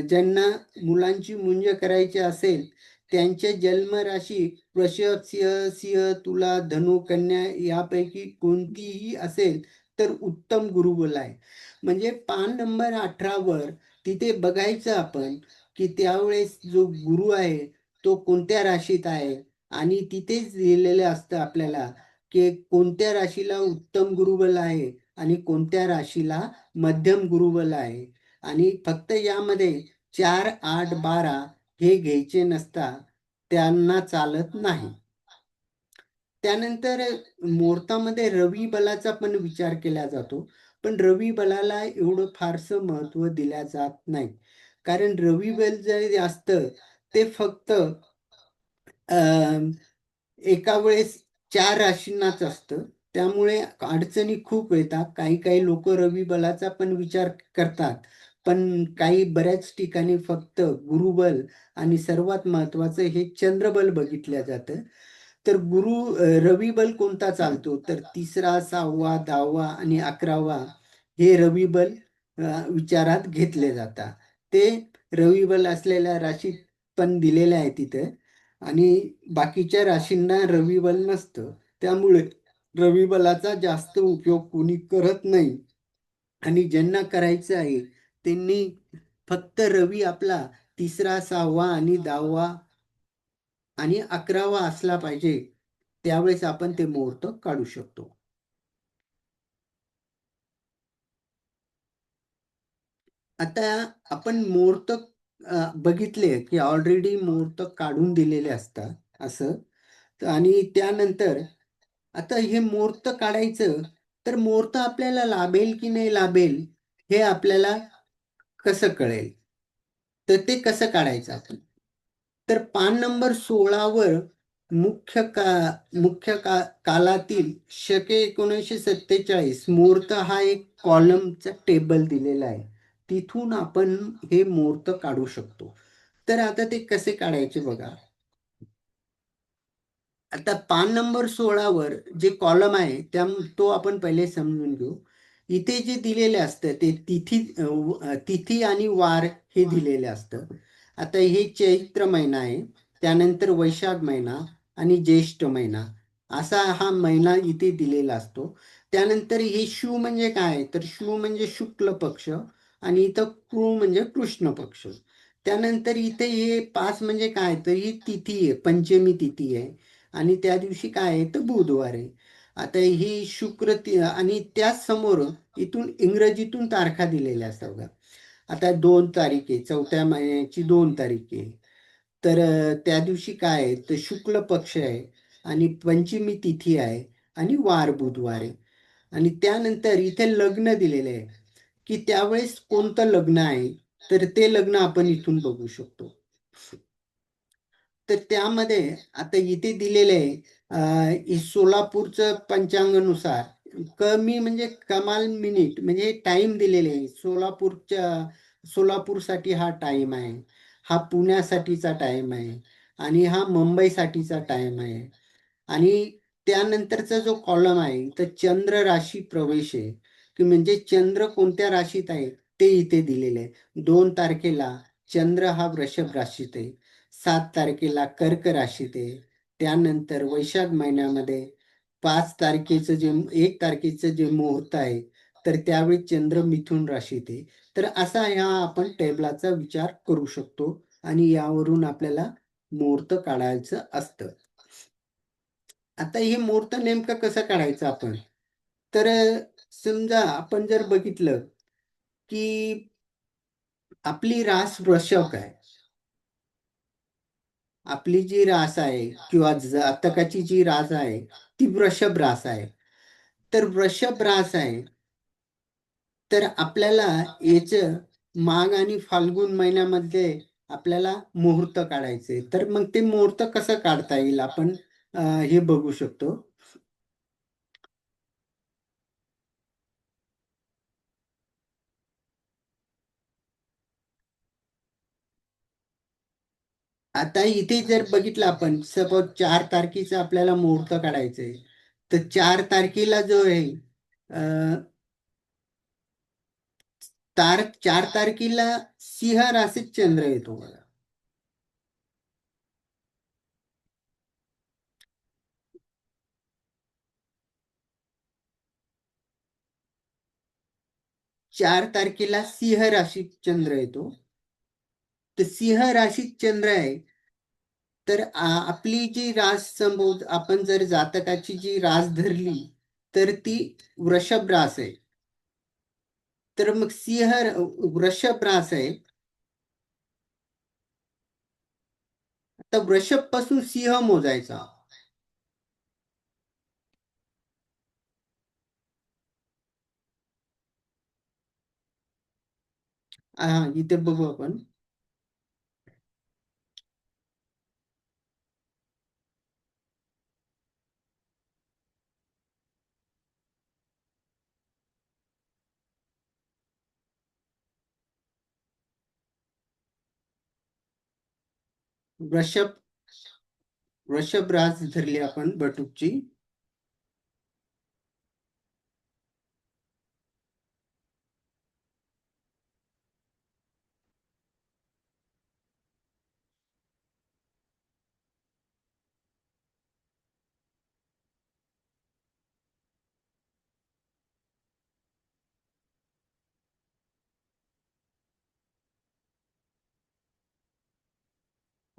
ज्यांना मुलांची मुंज करायची असेल, त्यांच्या जन्मराशी वृषभ, सिंह, सिंह, तुला, धनु, कन्या यापैकी कोणतीही असेल तर उत्तम गुरुबल आहे. म्हणजे पान नंबर 18 वर तिथे बघायचं आपण, की त्यावेळेस जो गुरु आहे, तो कोणत्या राशीत आहे आणि तिथेच लिहिलेलं असतं आपल्याला, की कोणत्या राशीला उत्तम गुरुबल आहे आणि कोणत्या राशीला मध्यम गुरुबल आहे. आणि फक्त यामध्ये 4, 8, 12 हे घ्यायचे नसतात. त्यांना चालत नाही. त्यानंतर मुहूर्तामध्ये रवी बलाचा पण विचार केला जातो. पण रवी बलाला एवढं फारसं महत्त्व दिल्या जात नाही. कारण रवी बल जे असतं ते फक्त अ, एका वेळेस 4 राशींनाच असतं. त्यामुळे अडचणी खूप येतात. काही-काही लोकं रवी बलाचा पण विचार करतात. पण काही बऱ्याच ठिकाणी फक्त गुरुबल आणि सर्वात महत्त्वाचं हे चंद्रबल बघितलं जातं. तर रवी बल कोणता चालतो? तर 3रा, 6वा, 10वा आणि 11वा हे रवी बल विचारात घेतले जातात. ते रवी बल असलेल्या राशीत पण दिलेल्या आहे तिथे आणि बाकीच्या राशींना रवी बल नसतं. त्यामुळे रवी बलाचा जास्त उपयोग कोणी करत नाही आणि ज्यांना करायचं आहे त्यांनी फक्त रवी आपला 3रा, 6वा आणि 10वा आणि 11वा असला पाहिजे. त्यावेळेस आपण ते मुहूर्त काढू शकतो. आता आपण मुहूर्त बघितले की ऑलरेडी मुहूर्त काढून दिलेले असतात असं. आणि त्यानंतर आता हे मुहूर्त काढायचं, तर मुहूर्त आपल्याला लाभेल की नाही लाभेल हे आपल्याला कसं कळेल? तर ते कसं काढायचं आपण? तर पान नंबर 16 वर मुख्य का मुख्य का कालातील शके 1947 मुहूर्त हा एक कॉलमचा टेबल दिलेला आहे. तिथून आपण हे मुहूर्त काढू शकतो. तर आता ते कसे काढायचे बघा. आता पान नंबर 16 वर जे कॉलम आहे तो आपण पहिले समजून घेऊ. इथे जे दिलेले असतं ते तिथी आणि वार हे दिलेले असतं. आता हे चैत्र महिना आहे, त्यानंतर वैशाख महिना आणि ज्येष्ठ महिना असा हा महिना इथे दिलेला असतो. त्यानंतर हे शु म्हणजे काय, तर शु म्हणजे शुक्ल पक्ष आणि इथं कृ म्हणजे कृष्ण पक्ष. त्यानंतर इथे हे 5 म्हणजे काय, तर ही तिथी आहे, पंचमी तिथी आहे. आणि त्या दिवशी काय आहे तर बुधवार आहे. आता ही आणि त्याच समोर इथून इंग्रजीतून तारखा दिलेल्या असतात बघा. आता 2 तारीख आहे, चौथ्या महिन्याची 2 तारीख आहे. तर त्या दिवशी काय आहे तर शुक्ल पक्ष आहे आणि पंचमी तिथी आहे आणि वार बुधवार आहे. आणि त्यानंतर इथे लग्न दिलेले आहे की त्यावेळेस कोणतं लग्न आहे, तर ते लग्न आपण इथून बघू शकतो. तर त्यामध्ये आता इथे दिलेले आहे सोलापूरचं पंचांगानुसार कमी म्हणजे कमाल मिनिट म्हणजे टाइम दिलेले आहे. सोलापूरसाठी हा टाइम आहे, हा पुण्यासाठीचा टाइम आहे आणि हा मुंबईसाठीचा टाइम आहे. आणि त्यानंतरचा जो कॉलम आहे तर चंद्र राशी प्रवेश आहे, की म्हणजे चंद्र कोणत्या राशीत आहे ते इथे दिलेले आहे. 2 तारखेला चंद्र हा वृषभ राशीत आहे, 7 तारखेला कर्क राशीत आहे. त्यानंतर वैशाख महिन्यामध्ये 1 तारखेचं जे मुहूर्त आहे तर त्यावेळी चंद्र मिथुन राशीत आहे. तर असा ह्या आपण टेबलाचा विचार करू शकतो आणि यावरून आपल्याला मुहूर्त काढायचं असतं. आता हे मुहूर्त नेमकं कसं काढायचं आपण? तर समजा आपण जर बघितलं की आपली रास वृषभ आहे. आपली जी रास आहे किंवा जातकाची जी रास आहे ती वृषभ रास आहे. तर वृषभ रास आहे, तर आपल्याला याचं माघ आणि फाल्गुन महिन्यामध्ये आपल्याला मुहूर्त काढायचे. तर मग ते मुहूर्त कसं काढता येईल आपण हे बघू शकतो. आता इथे जर बघितलं आपण सपोज 4 तारखेचं आपल्याला मुहूर्त काढायचंय, तर 4 तारखेला जो आहे अ, 4 तारखेला सिंह राशीत चंद्र येतो बघा. 4 तारखेला सिंह राशीत चंद्र येतो. तर सिंह राशीत चंद्र आहे, तर आपली जी रास समोर आपण जर जातकाची जी रास धरली, तर ती वृषभ रास आहे. तर मग वृषभ रास आहे. आता वृषभ पासून सिंह मोजायचा. हा, इथे बघू आपण. वृषभ वृषभ रास धरली आपण बटूकची.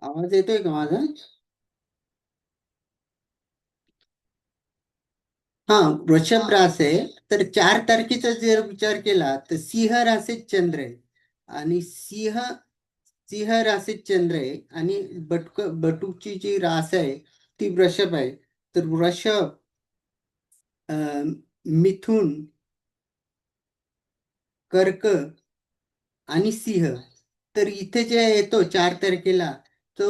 आवाज येतोय का माझा? हा, वृषभ रास आहे. तर 4 तारखेचा जर विचार केला तर सिंह राशीत चंद्र आहे. आणि सिंह सिंह राशीत चंद्र आहे आणि बटूची जी रास आहे ती वृषभ आहे. तर वृषभ, मिथुन, कर्क आणि सिंह. तर इथे जे येतो 4 तारखेला तो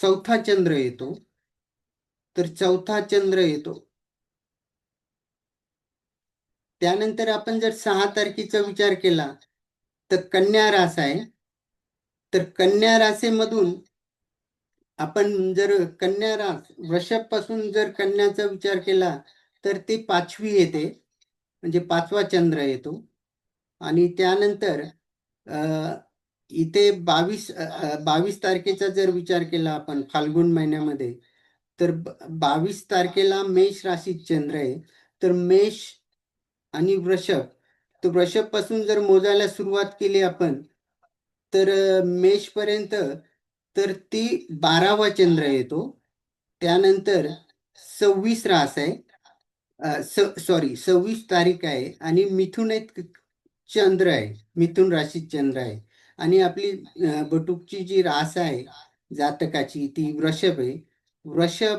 चौथा चंद्र येतो. तर चौथा चंद्र येतो. त्यानंतर आपण जर 6 तारखेचा विचार केला तर कन्या रास आहे. तर कन्या राशीमधून आपण जर कन्या रास वृषभ पासून जर कन्याचा विचार केला तर ती 5वी येते, म्हणजे 5वा चंद्र येतो. आणि त्यानंतर अ, इथे 22 तारखेचा जर विचार केला आपण फाल्गुन महिन्यामध्ये, तर 22 तारखेला मेष राशीत चंद्र आहे. तर मेष आणि वृषभ, तर वृषभ पासून जर मोजायला सुरुवात केली आपण, तर मेष पर्यंत तर ती 12वा चंद्र येतो. त्यानंतर 26 रास आहे. सॉरी 26 तारीख आहे आणि मिथुन एक चंद्र आहे. मिथुन राशीत चंद्र आहे. आणि आपली बटुकची जी रास आहे जातकाची ती वृषभ आहे. वृषभ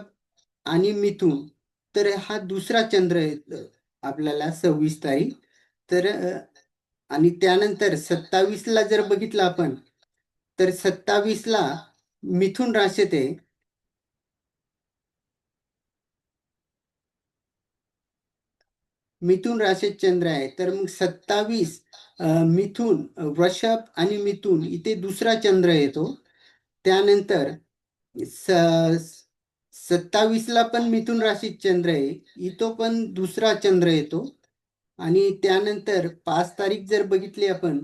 आणि मिथुन, तर हा दुसरा चंद्र आहे आपल्याला 26 तारीख. तर आणि त्यानंतर 27ला जर बघितलं आपण, तर 27ला मिथुन राशीत आहे. मिथुन राशीत चंद्र आहे. तर मग 27 मिथुन, वृषभ आणि मिथुन इथे दुसरा चंद्र येतो. त्यानंतर 27ला पण मिथुन राशीत चंद्र आहे. इथं पण दुसरा चंद्र येतो. आणि त्यानंतर 5 तारीख जर बघितली आपण,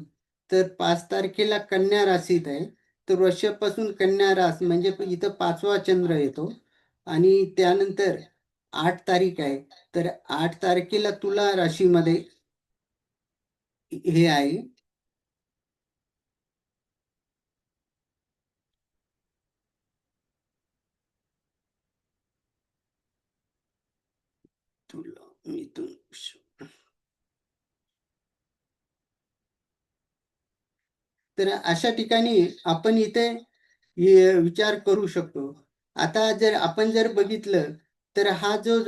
तर 5 तारखेला कन्या राशीत आहे. तर वृषभ पासून कन्या रास म्हणजे इथं 5वा चंद्र येतो. आणि त्यानंतर 8 तारीख आहे. तर 8 तारखेला तुला राशीमध्ये हे आहे. तुला मिथुन. तर अशा ठिकाणी आपण इथे विचार करू शकतो. आता जर आपण जर बघितलं, तर हा जो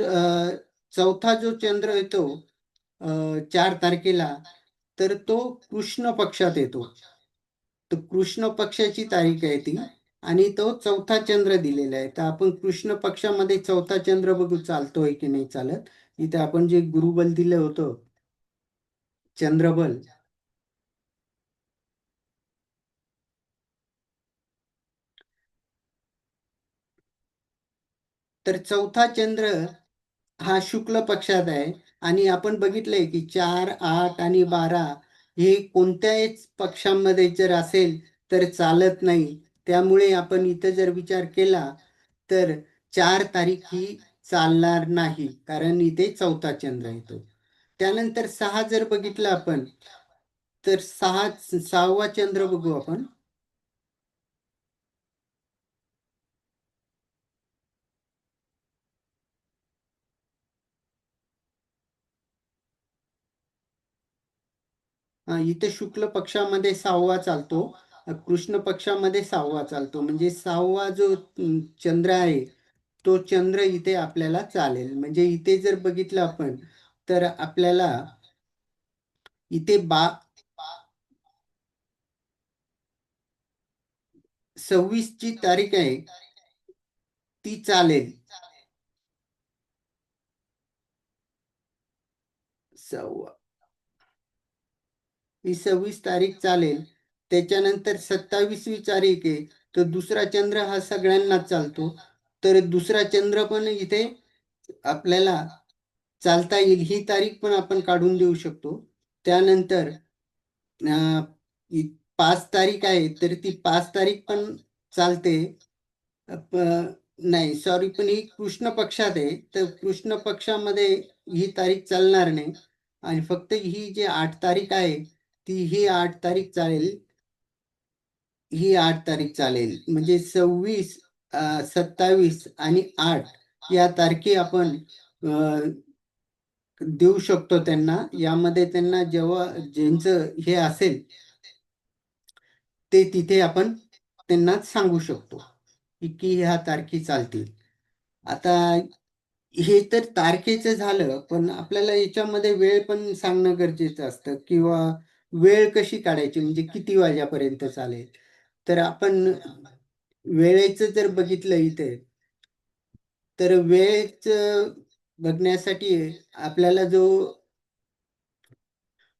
चौथा जो चंद्र येतो 4 तारखेला, तर तो कृष्ण पक्षात येतो. तर कृष्ण पक्षाची तारीख आहे ती. आणि तो चौथा चंद्र दिलेला आहे. तर आपण कृष्ण पक्षामध्ये चौथा चंद्र बघू चालतोय की नाही चालत. इथे आपण जे गुरुबल दिलं होतं, चंद्रबल. तर चौथा चंद्र हा शुक्ल पक्षात आहे. आणि आपण बघितलंय की 4, 8 आणि 12 हे कोणत्याच पक्षामध्ये जर असेल तर चालत नाही. त्यामुळे आपण इथं जर विचार केला तर 4 तारीख ही चालणार नाही, कारण इथे चौथा चंद्र येतो. त्यानंतर 6 जर बघितलं आपण, तर 6वा चंद्र बघू आपण. इथे शुक्ल पक्षामध्ये 6वा चालतो. कृष्ण पक्षामध्ये 6वा चालतो. म्हणजे 6वा जो चंद्र आहे तो चंद्र इथे आपल्याला चालेल. म्हणजे इथे जर बघितलं आपण, तर आपल्याला इथे 26 ची तारीख आहे ती चालेल. सव्वा ही 26 तारीख चालेल. त्याच्यानंतर 27वी तारीख आहे, तर दुसरा चंद्र हा सगळ्यांनाच चालतो. तर दुसरा चंद्र पण इथे आपल्याला चालता येईल. ही तारीख पण आपण काढून देऊ शकतो. त्यानंतर अं, 5 तारीख आहे, तर ती 5 तारीख पण चालते. नाही सॉरी, पण ही कृष्ण पक्षात आहे. तर कृष्ण पक्षामध्ये ही तारीख चालणार नाही. आणि फक्त ही जी 8 तारीख आहे, ती ही 8 तारीख चालेल. ही 8 तारीख चालेल. म्हणजे 26, 27 आणि 8 या तारखे आपण देऊ शकतो त्यांना. यामध्ये त्यांना जेव्हा ज्यांचं हे असेल ते तिथे आपण त्यांना सांगू शकतो की ह्या तारखे चालतील. आता हे तर तारखेचं झालं, पण आपल्याला याच्यामध्ये वेळ पण सांगणं गरजेचं असतं किंवा वेळ कशी काढायची म्हणजे किती वाजेपर्यंत चालेल. तर आपण वेळेचं जर बघितलं इथे, तर वेळेचं बघण्यासाठी आपल्याला जो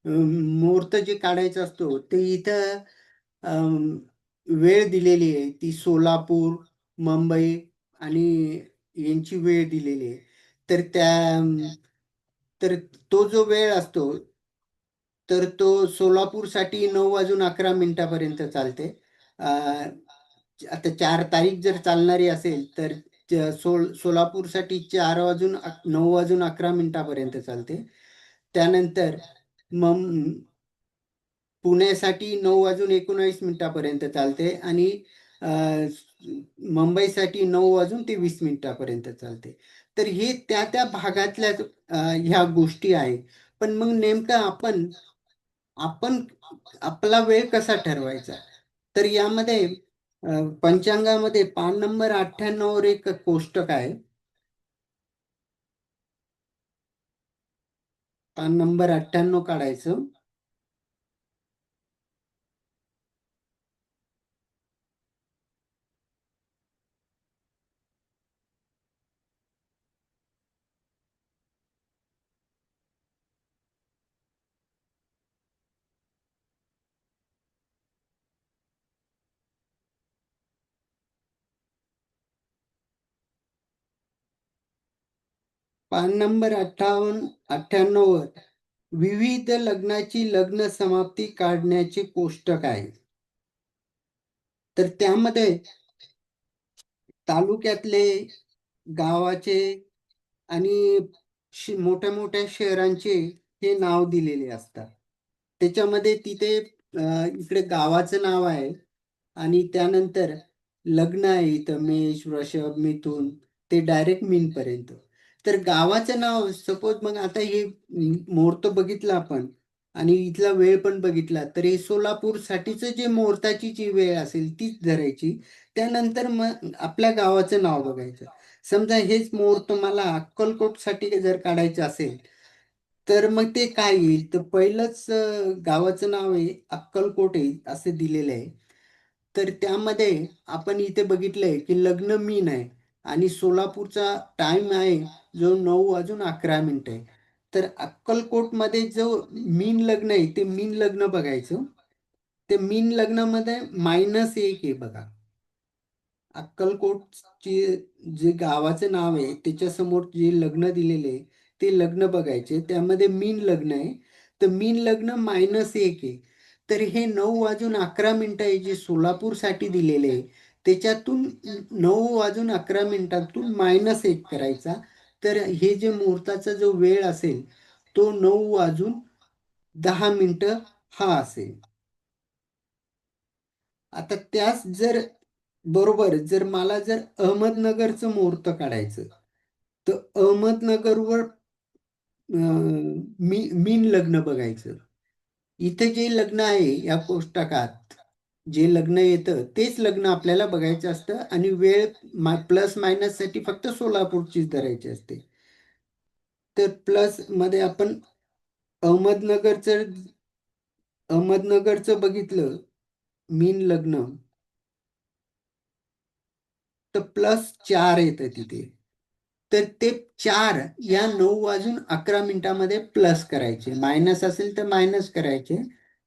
मुहूर्त जे काढायचा असतो, ते इथं अम, वेळ दिलेली आहे. ती सोलापूर, मुंबई आणि यांची वेळ दिलेली आहे. तर तर तो जो वेळ असतो, तर तो सोलापूरसाठी 9:11 चालते. अ, आता 4 तारीख जर चालणारी असेल, तर सोलापूरसाठी 9:11 चालते. त्यानंतर मग पुण्यासाठी 9:19 चालते आणि अ, मुंबईसाठी 9:23 चालते. तर हे त्या त्या भागातल्या ह्या गोष्टी आहेत. पण मग नेमकं आपण आपण आपला वेळ कसा ठरवायचा? तर यामध्ये पंचांगामध्ये पान नंबर 98 वर एक कोष्टक आहे. पान नंबर 98 काढायचं. पान नंबर 98 वर विविध लग्नाची लग्न समाप्ती काढण्याचे कोष्टक आहे. तर त्यामध्ये तालुक्यातले, गावाचे आणि मोठ्या मोठ्या शहरांचे हे नाव दिलेले असतात. त्याच्यामध्ये तिथे इकडे गावाचं नाव आहे आणि त्यानंतर लग्न आहे इथं मेष, वृषभ, मिथुन ते डायरेक्ट मीनपर्यंत. तर गावाचं नाव सपोज मग आता हे मुहूर्त बघितला आपण आणि इथला वेळ पण बघितला, तर हे सोलापूरसाठीचं जे मुहूर्ताची जी वेळ असेल तीच धरायची. त्यानंतर मग आपल्या गावाचं नाव बघायचं. समजा हेच मुहूर्त मला अक्कलकोटसाठी जर काढायचं असेल, तर मग ते काय येईल? तर पहिलंच गावाचं नाव आहे अक्कलकोट आहे असं दिलेलं आहे. तर त्यामध्ये आपण इथे बघितलंय की लग्न मीन आहे आणि सोलापूरचा टाइम आहे जो 9:11 आहे. तर अक्कलकोटमध्ये जो मीन लग्न आहे ते मीन लग्न बघायचं. ते मीन लग्नामध्ये -1 आहे बघा. अक्कलकोटची जे गावाचं नाव आहे त्याच्यासमोर जे लग्न दिलेले आहे ते लग्न बघायचे. त्यामध्ये मीन लग्न आहे. तर मीन लग्न -1 आहे. तर हे 9:11 आहे जे सोलापूरसाठी दिलेले आहे. त्याच्यातून 9:11 -1 करायचा. तर हे जे मुहूर्ताचा जो वेळ असेल तो 9:10 हा असेल. आता त्याच जर बरोबर जर मला जर अहमदनगरचं मुहूर्त काढायचं, तर अहमदनगरवर मीन लग्न बघायचं. इथे जे लग्न आहे या कोष्टकात, जे लग्न येतं तेच लग्न आपल्याला बघायचं असतं आणि वेळ प्लस मायनससाठी फक्त सोलापूरचीच धरायची असते. तर प्लस मध्ये आपण अहमदनगरचं अहमदनगरचं बघितलं मीन लग्न, तर +4 येतं तिथे. तर ते 4 या 9:11 प्लस करायचे. मायनस असेल तर मायनस करायचे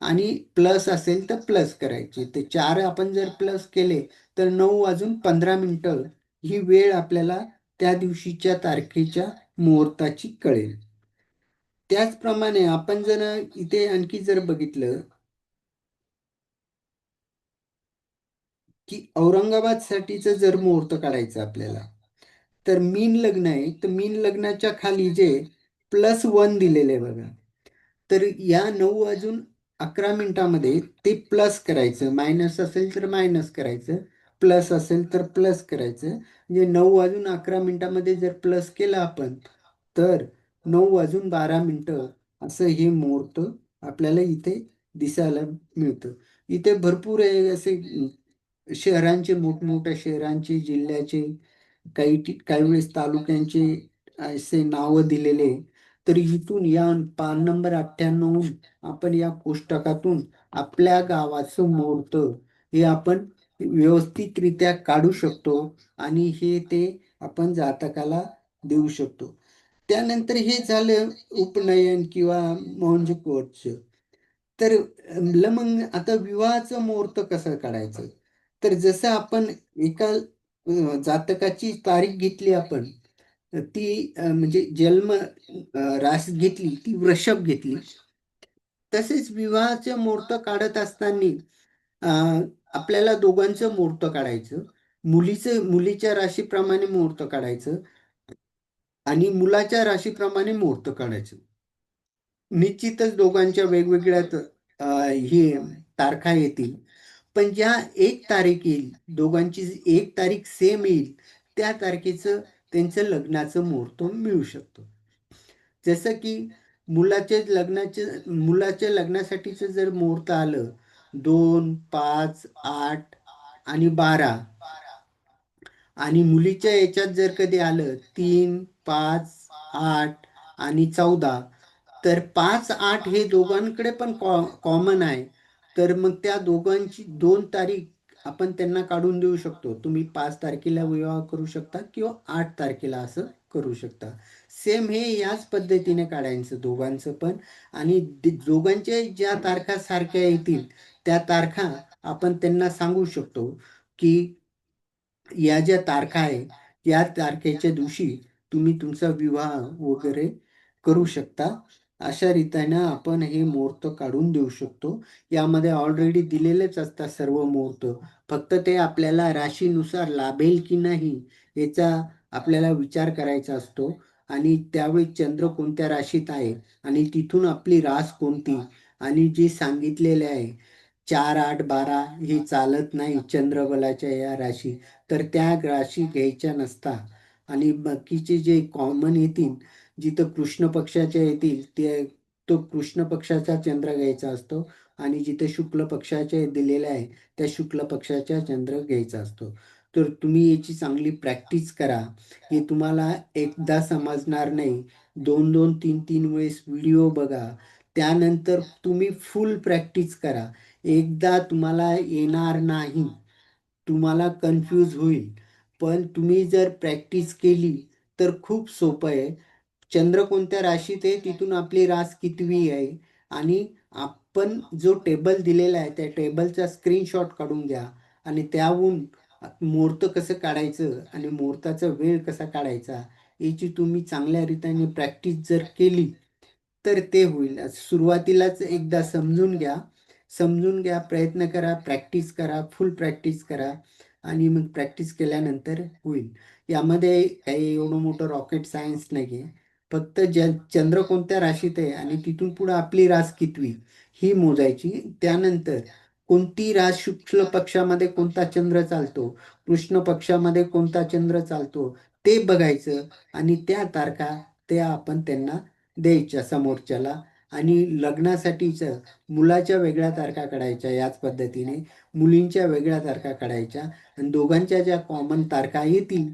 आणि प्लस असेल तर प्लस करायचे. ते 4 आपण जर प्लस केले तर 9:15 ही वेळ आपल्याला त्या दिवशीच्या तारखेच्या मुहूर्ताची कळेल. त्याचप्रमाणे आपण जर इथे आणखी जर बघितलं, की औरंगाबादसाठीचं जर मुहूर्त काढायचं आपल्याला, तर मीन लग्न आहे, तर मीन लग्नाच्या खाली जे +1 दिलेलं आहे बघा. तर या 9:11 ते प्लस करायचं. मायनस असेल तर मायनस करायचं. प्लस असेल तर प्लस करायचं. म्हणजे 9:11 जर प्लस केलं आपण, तर 9:12 असं हे मुहूर्त आपल्याला इथे दिसायला मिळतं. इथे भरपूर आहे असे शहरांचे, मोठमोठ्या शहरांचे, जिल्ह्याचे, काही वेळेस तालुक्यांचे असे नावं दिलेले. तर इथून या पान नंबर 98 आपण या कोष्टकातून आपल्या गावाचं मुहूर्त हे आपण व्यवस्थितरित्या काढू शकतो आणि हे ते आपण जातकाला देऊ शकतो. त्यानंतर हे झालं उपनयन किंवा मौंज कोर्टच. तर मग आता विवाहाचं मुहूर्त कसं काढायचं? तर जसं आपण एका जातकाची तारीख घेतली आपण, ती म्हणजे जन्म रास घेतली, ती वृषभ घेतली. तसेच विवाहाचे मुहूर्त काढत असताना आपल्याला दोघांचं मुहूर्त काढायचं. मुलीच्या राशीप्रमाणे मुहूर्त काढायचं आणि मुलाच्या राशीप्रमाणे मुहूर्त काढायचं. निश्चितच दोघांच्या वेगवेगळ्या हे तारखा येतील. पण ज्या एक तारीख येईल, दोघांची एक तारीख सेम येईल, त्या तारखेचं त्यांचं लग्नाचं मुहूर्त मिळू शकतो. जसं की मुलाच्या लग्नासाठीचं जर मुहूर्त आलं 2, 5, 8 आणि 12 आणि मुलीच्या याच्यात जर कधी आलं 3, 5, 8 आणि 14, तर 5, 8 हे दोघांकडे पण कॉमन आहे. तर मग त्या दोघांची 2 तारीख आपण त्यांना काढून देऊ शकतो. तुम्ही 5 तारखेला विवाह करू शकता किंवा 8 तारखेला असं करू शकता. सेम हे याच पद्धतीने काढायचं दोघांचं पण. आणि दोघांच्या ज्या तारखा सारख्या येतील त्या तारखा आपण त्यांना सांगू शकतो की या ज्या तारखा आहे, या तारखेच्या दिवशी तुम्ही तुमचा विवाह वगैरे करू शकता. अशा रीतीनं आपण हे मुहूर्त काढून देऊ शकतो. यामध्ये ऑलरेडी दिलेलेच असतात सर्व मुहूर्त. फक्त ते आपल्याला राशीनुसार लाभेल की नाही याचा आपल्याला विचार करायचा असतो. आणि त्यावेळी चंद्र कोणत्या राशीत आहे आणि तिथून आपली रास कोणती, आणि जे सांगितलेले आहे 4, 8, 12 हे चालत नाही चंद्रबलाच्या या राशी, तर त्या राशी घ्यायच्या नसता. आणि बाकीचे जे कॉमन येतील, जिथं कृष्ण पक्षाच्या येतील ते तो कृष्ण पक्षाचा चंद्र घ्यायचा असतो. आणि जिथे शुक्ल पक्षाचे दिलेले आहे त्या शुक्ल पक्षाचा चंद्र घ्यायचा असतो. तर तुम्ही याची चांगली प्रॅक्टिस करा. हे तुम्हाला एकदा समजणार नाही, 2-2, 3-3 वेळेस व्हिडिओ बघा. त्यानंतर तुम्ही फुल प्रॅक्टिस करा. एकदा तुम्हाला येणार नाही, तुम्हाला कन्फ्यूज होईल. पण तुम्ही जर प्रॅक्टिस केली तर खूप सोपं आहे. चंद्र कोणत्या राशीत आहे तिथून आपली रास कितवी आहे आणि आपण जो टेबल दिलेला आहे त्या टेबलचा स्क्रीनशॉट काढून घ्या. आणि त्याहून मुहूर्त कसं काढायचं आणि मुहूर्ताचा वेळ कसा काढायचा याची तुम्ही चांगल्या रीतीने प्रॅक्टिस जर केली तर ते होईल. सुरुवातीलाच एकदा समजून घ्या, प्रयत्न करा, प्रॅक्टिस करा, फुल प्रॅक्टिस करा आणि मग प्रॅक्टिस केल्यानंतर होईल. यामध्ये काही एवढं मोठं रॉकेट सायन्स नाही आहे. फक्त चंद्र कोणत्या राशीत आहे आणि तिथून पुढे आपली रास कितवी ही मोजायची. त्यानंतर कोणती रास, शुक्ल पक्षामध्ये कोणता चंद्र चालतो, कृष्ण पक्षामध्ये कोणता चंद्र चालतो ते बघायचं. आणि त्या तारखा त्या आपण त्यांना द्यायच्या समोरच्याला. आणि लग्नासाठीचं मुलाच्या वेगळ्या तारखा काढायच्या याच पद्धतीने, मुलींच्या वेगळ्या तारखा काढायच्या आणि दोघांच्या ज्या कॉमन तारखा येतील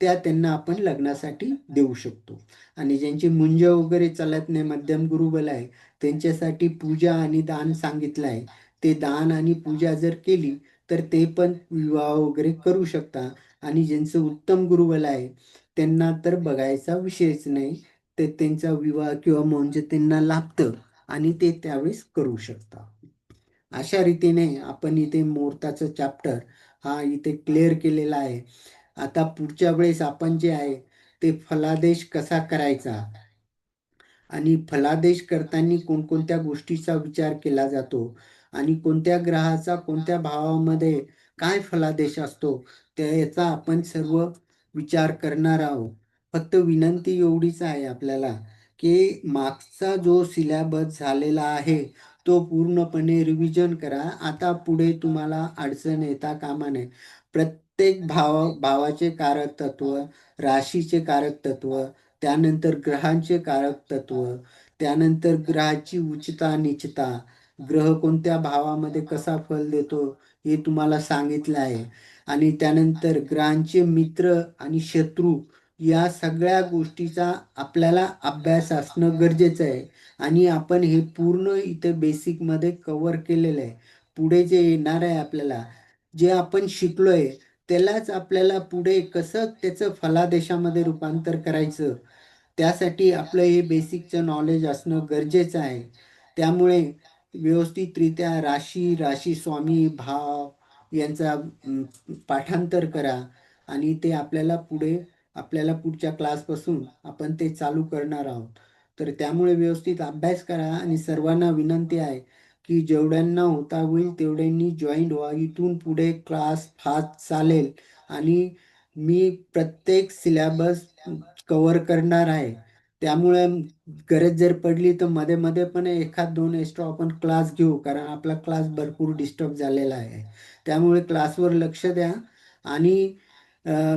त्या त्यांना आपण लग्नासाठी देऊ शकतो. आणि ज्यांची मुंज वगैरे चालत नाही, मध्यम गुरुबल आहे, त्यांच्यासाठी पूजा आणि दान सांगितलं आहे. ते दान आणि पूजा जर केली तर ते पण विवाह वगैरे करू शकता. आणि ज्यांचं उत्तम गुरुबल आहे त्यांना तर बघायचा विषयच नाही, ते त्यांचा विवाह किंवा म्हणजे त्यांना लाभतं आणि ते त्यावेळेस करू शकता. अशा रीतीने आपण इथे मुहूर्ताचं चॅप्टर हा इथे क्लिअर केलेला आहे. आता पुढच्या वेळेस आपण जे आहे ते फलादेश कसा करायचा आणि फलादेश करताना कोणकोणत्या गोष्टीचा विचार केला जातो आणि कोणत्या ग्रहाचा कोणत्या भावामध्ये काय फलादेश असतो त्याचा आपण सर्व विचार करणार आहोत. फक्त विनंती एवढीच आहे आपल्याला की मागचा जो सिलेबस झालेला आहे तो पूर्णपणे रिव्हिजन करा. आता पुढे तुम्हाला अडचण येता कामा नये. प्रत्येक भावाचे कारक तत्व, राशीचे कारक तत्व, त्यानंतर ग्रहांचे कारक तत्व, त्यानंतर ग्रहाची उच्चता नीचता, ग्रह कोणत्या भावामध्ये कसा फल देतो हे तुम्हाला सांगितलं आहे. आणि त्यानंतर ग्रहांचे मित्र आणि शत्रू या सगळ्या गोष्टीचा आपल्याला अभ्यास असणं गरजेचं आहे. आणि आपण हे पूर्ण इथे बेसिकमध्ये कव्हर केलेलं आहे. पुढे जे येणार आहे आपल्याला, जे आपण शिकलोय त्यालाच आपल्याला पुढे कसं त्याचं फलादेशामध्ये रूपांतर करायचं, त्यासाठी आपलं हे बेसिकचं नॉलेज असणं गरजेचं आहे. त्यामुळे व्यवस्थितरित्या राशी, राशी स्वामी, भाव यांचा पाठांतर करा. आणि ते आपल्याला पुढच्या क्लासपासून आपण ते चालू करणार आहोत. तर त्यामुळे व्यवस्थित अभ्यास करा आणि सर्वांना विनंती आहे की जेवढ्यांना होता होईल तेवढ्यांनी जॉईंट व्हा. इथून पुढे क्लास फास्ट चालेल आणि मी प्रत्येक सिलेबस कव्हर करणार आहे. त्यामुळे गरज जर पडली तर मध्ये मध्ये पण एखाद दोन एक्स्ट्रा आपण क्लास घेऊ, कारण आपला क्लास भरपूर डिस्टर्ब झालेला आहे. त्यामुळे क्लासवर लक्ष द्या. आणि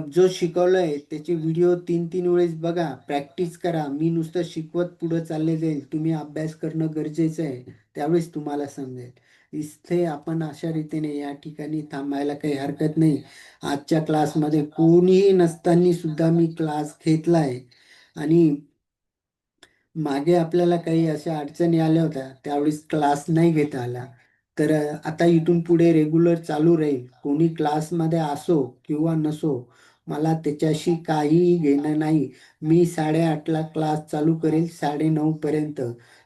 जो शिकवलंय त्याचे व्हिडिओ 3-3 वेळेस बघा, प्रॅक्टिस करा. मी नुसतं शिकवत पुढं चालले जाईल, तुम्ही अभ्यास करणं गरजेचं आहे. त्यावेळेस तुम्हाला समजेल. इथे आपण अशा रीतीने या ठिकाणी थांबायला काही हरकत नाही. आजच्या क्लासमध्ये कोणीही नसताना सुद्धा मी क्लास घेतलाय. आणि मागे आपल्याला काही अशा अडचणी आल्या होत्या त्यावेळेस क्लास नाही घेता आला. तर आता इथून पुढे रेग्युलर चालू राहील. कोणी क्लासमध्ये असो किंवा नसो, मला त्याच्याशी काहीही घेणं नाही. मी 8:30ला क्लास चालू करेल, 9:30 पर्यंत.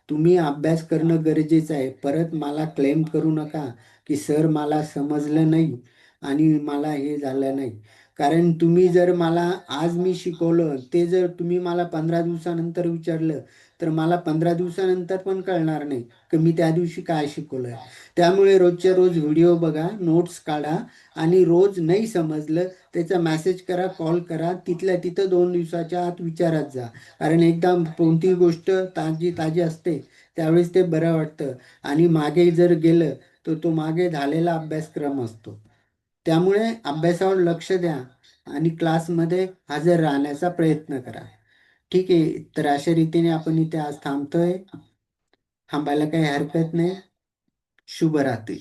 तुम्ही अभ्यास करणं गरजेचं आहे. परत मला क्लेम करू नका की सर मला समजलं नाही आणि मला हे झालं नाही. कारण तुम्ही जर मला आज मी शिकवलं ते जर तुम्ही मला 15 दिवसानंतर विचारलं तर मला 15 दिवसानंतर पण कळणार नाही की मी त्या दिवशी काय शिकवलंय. त्यामुळे रोजच्या रोज व्हिडिओ बघा, नोट्स काढा आणि रोज नाही समजलं त्याचा मेसेज करा, कॉल करा. तिथल्या तिथं 2 दिवसाच्या आत विचारत जा. कारण एकदा कोणतीही गोष्ट ताजी ताजी असते त्यावेळेस ते बरं वाटतं. आणि मागे जर गेलं तर तो मागे झालेला अभ्यासक्रम असतो. त्यामुळे अभ्यासावर लक्ष द्या आणि क्लासमध्ये हजर राहण्याचा प्रयत्न करा. ठीक आहे, तर अशा रीतीने आपण इथे आज थांबतोय. थांबायला काही हरकत नाही. शुभरात्री.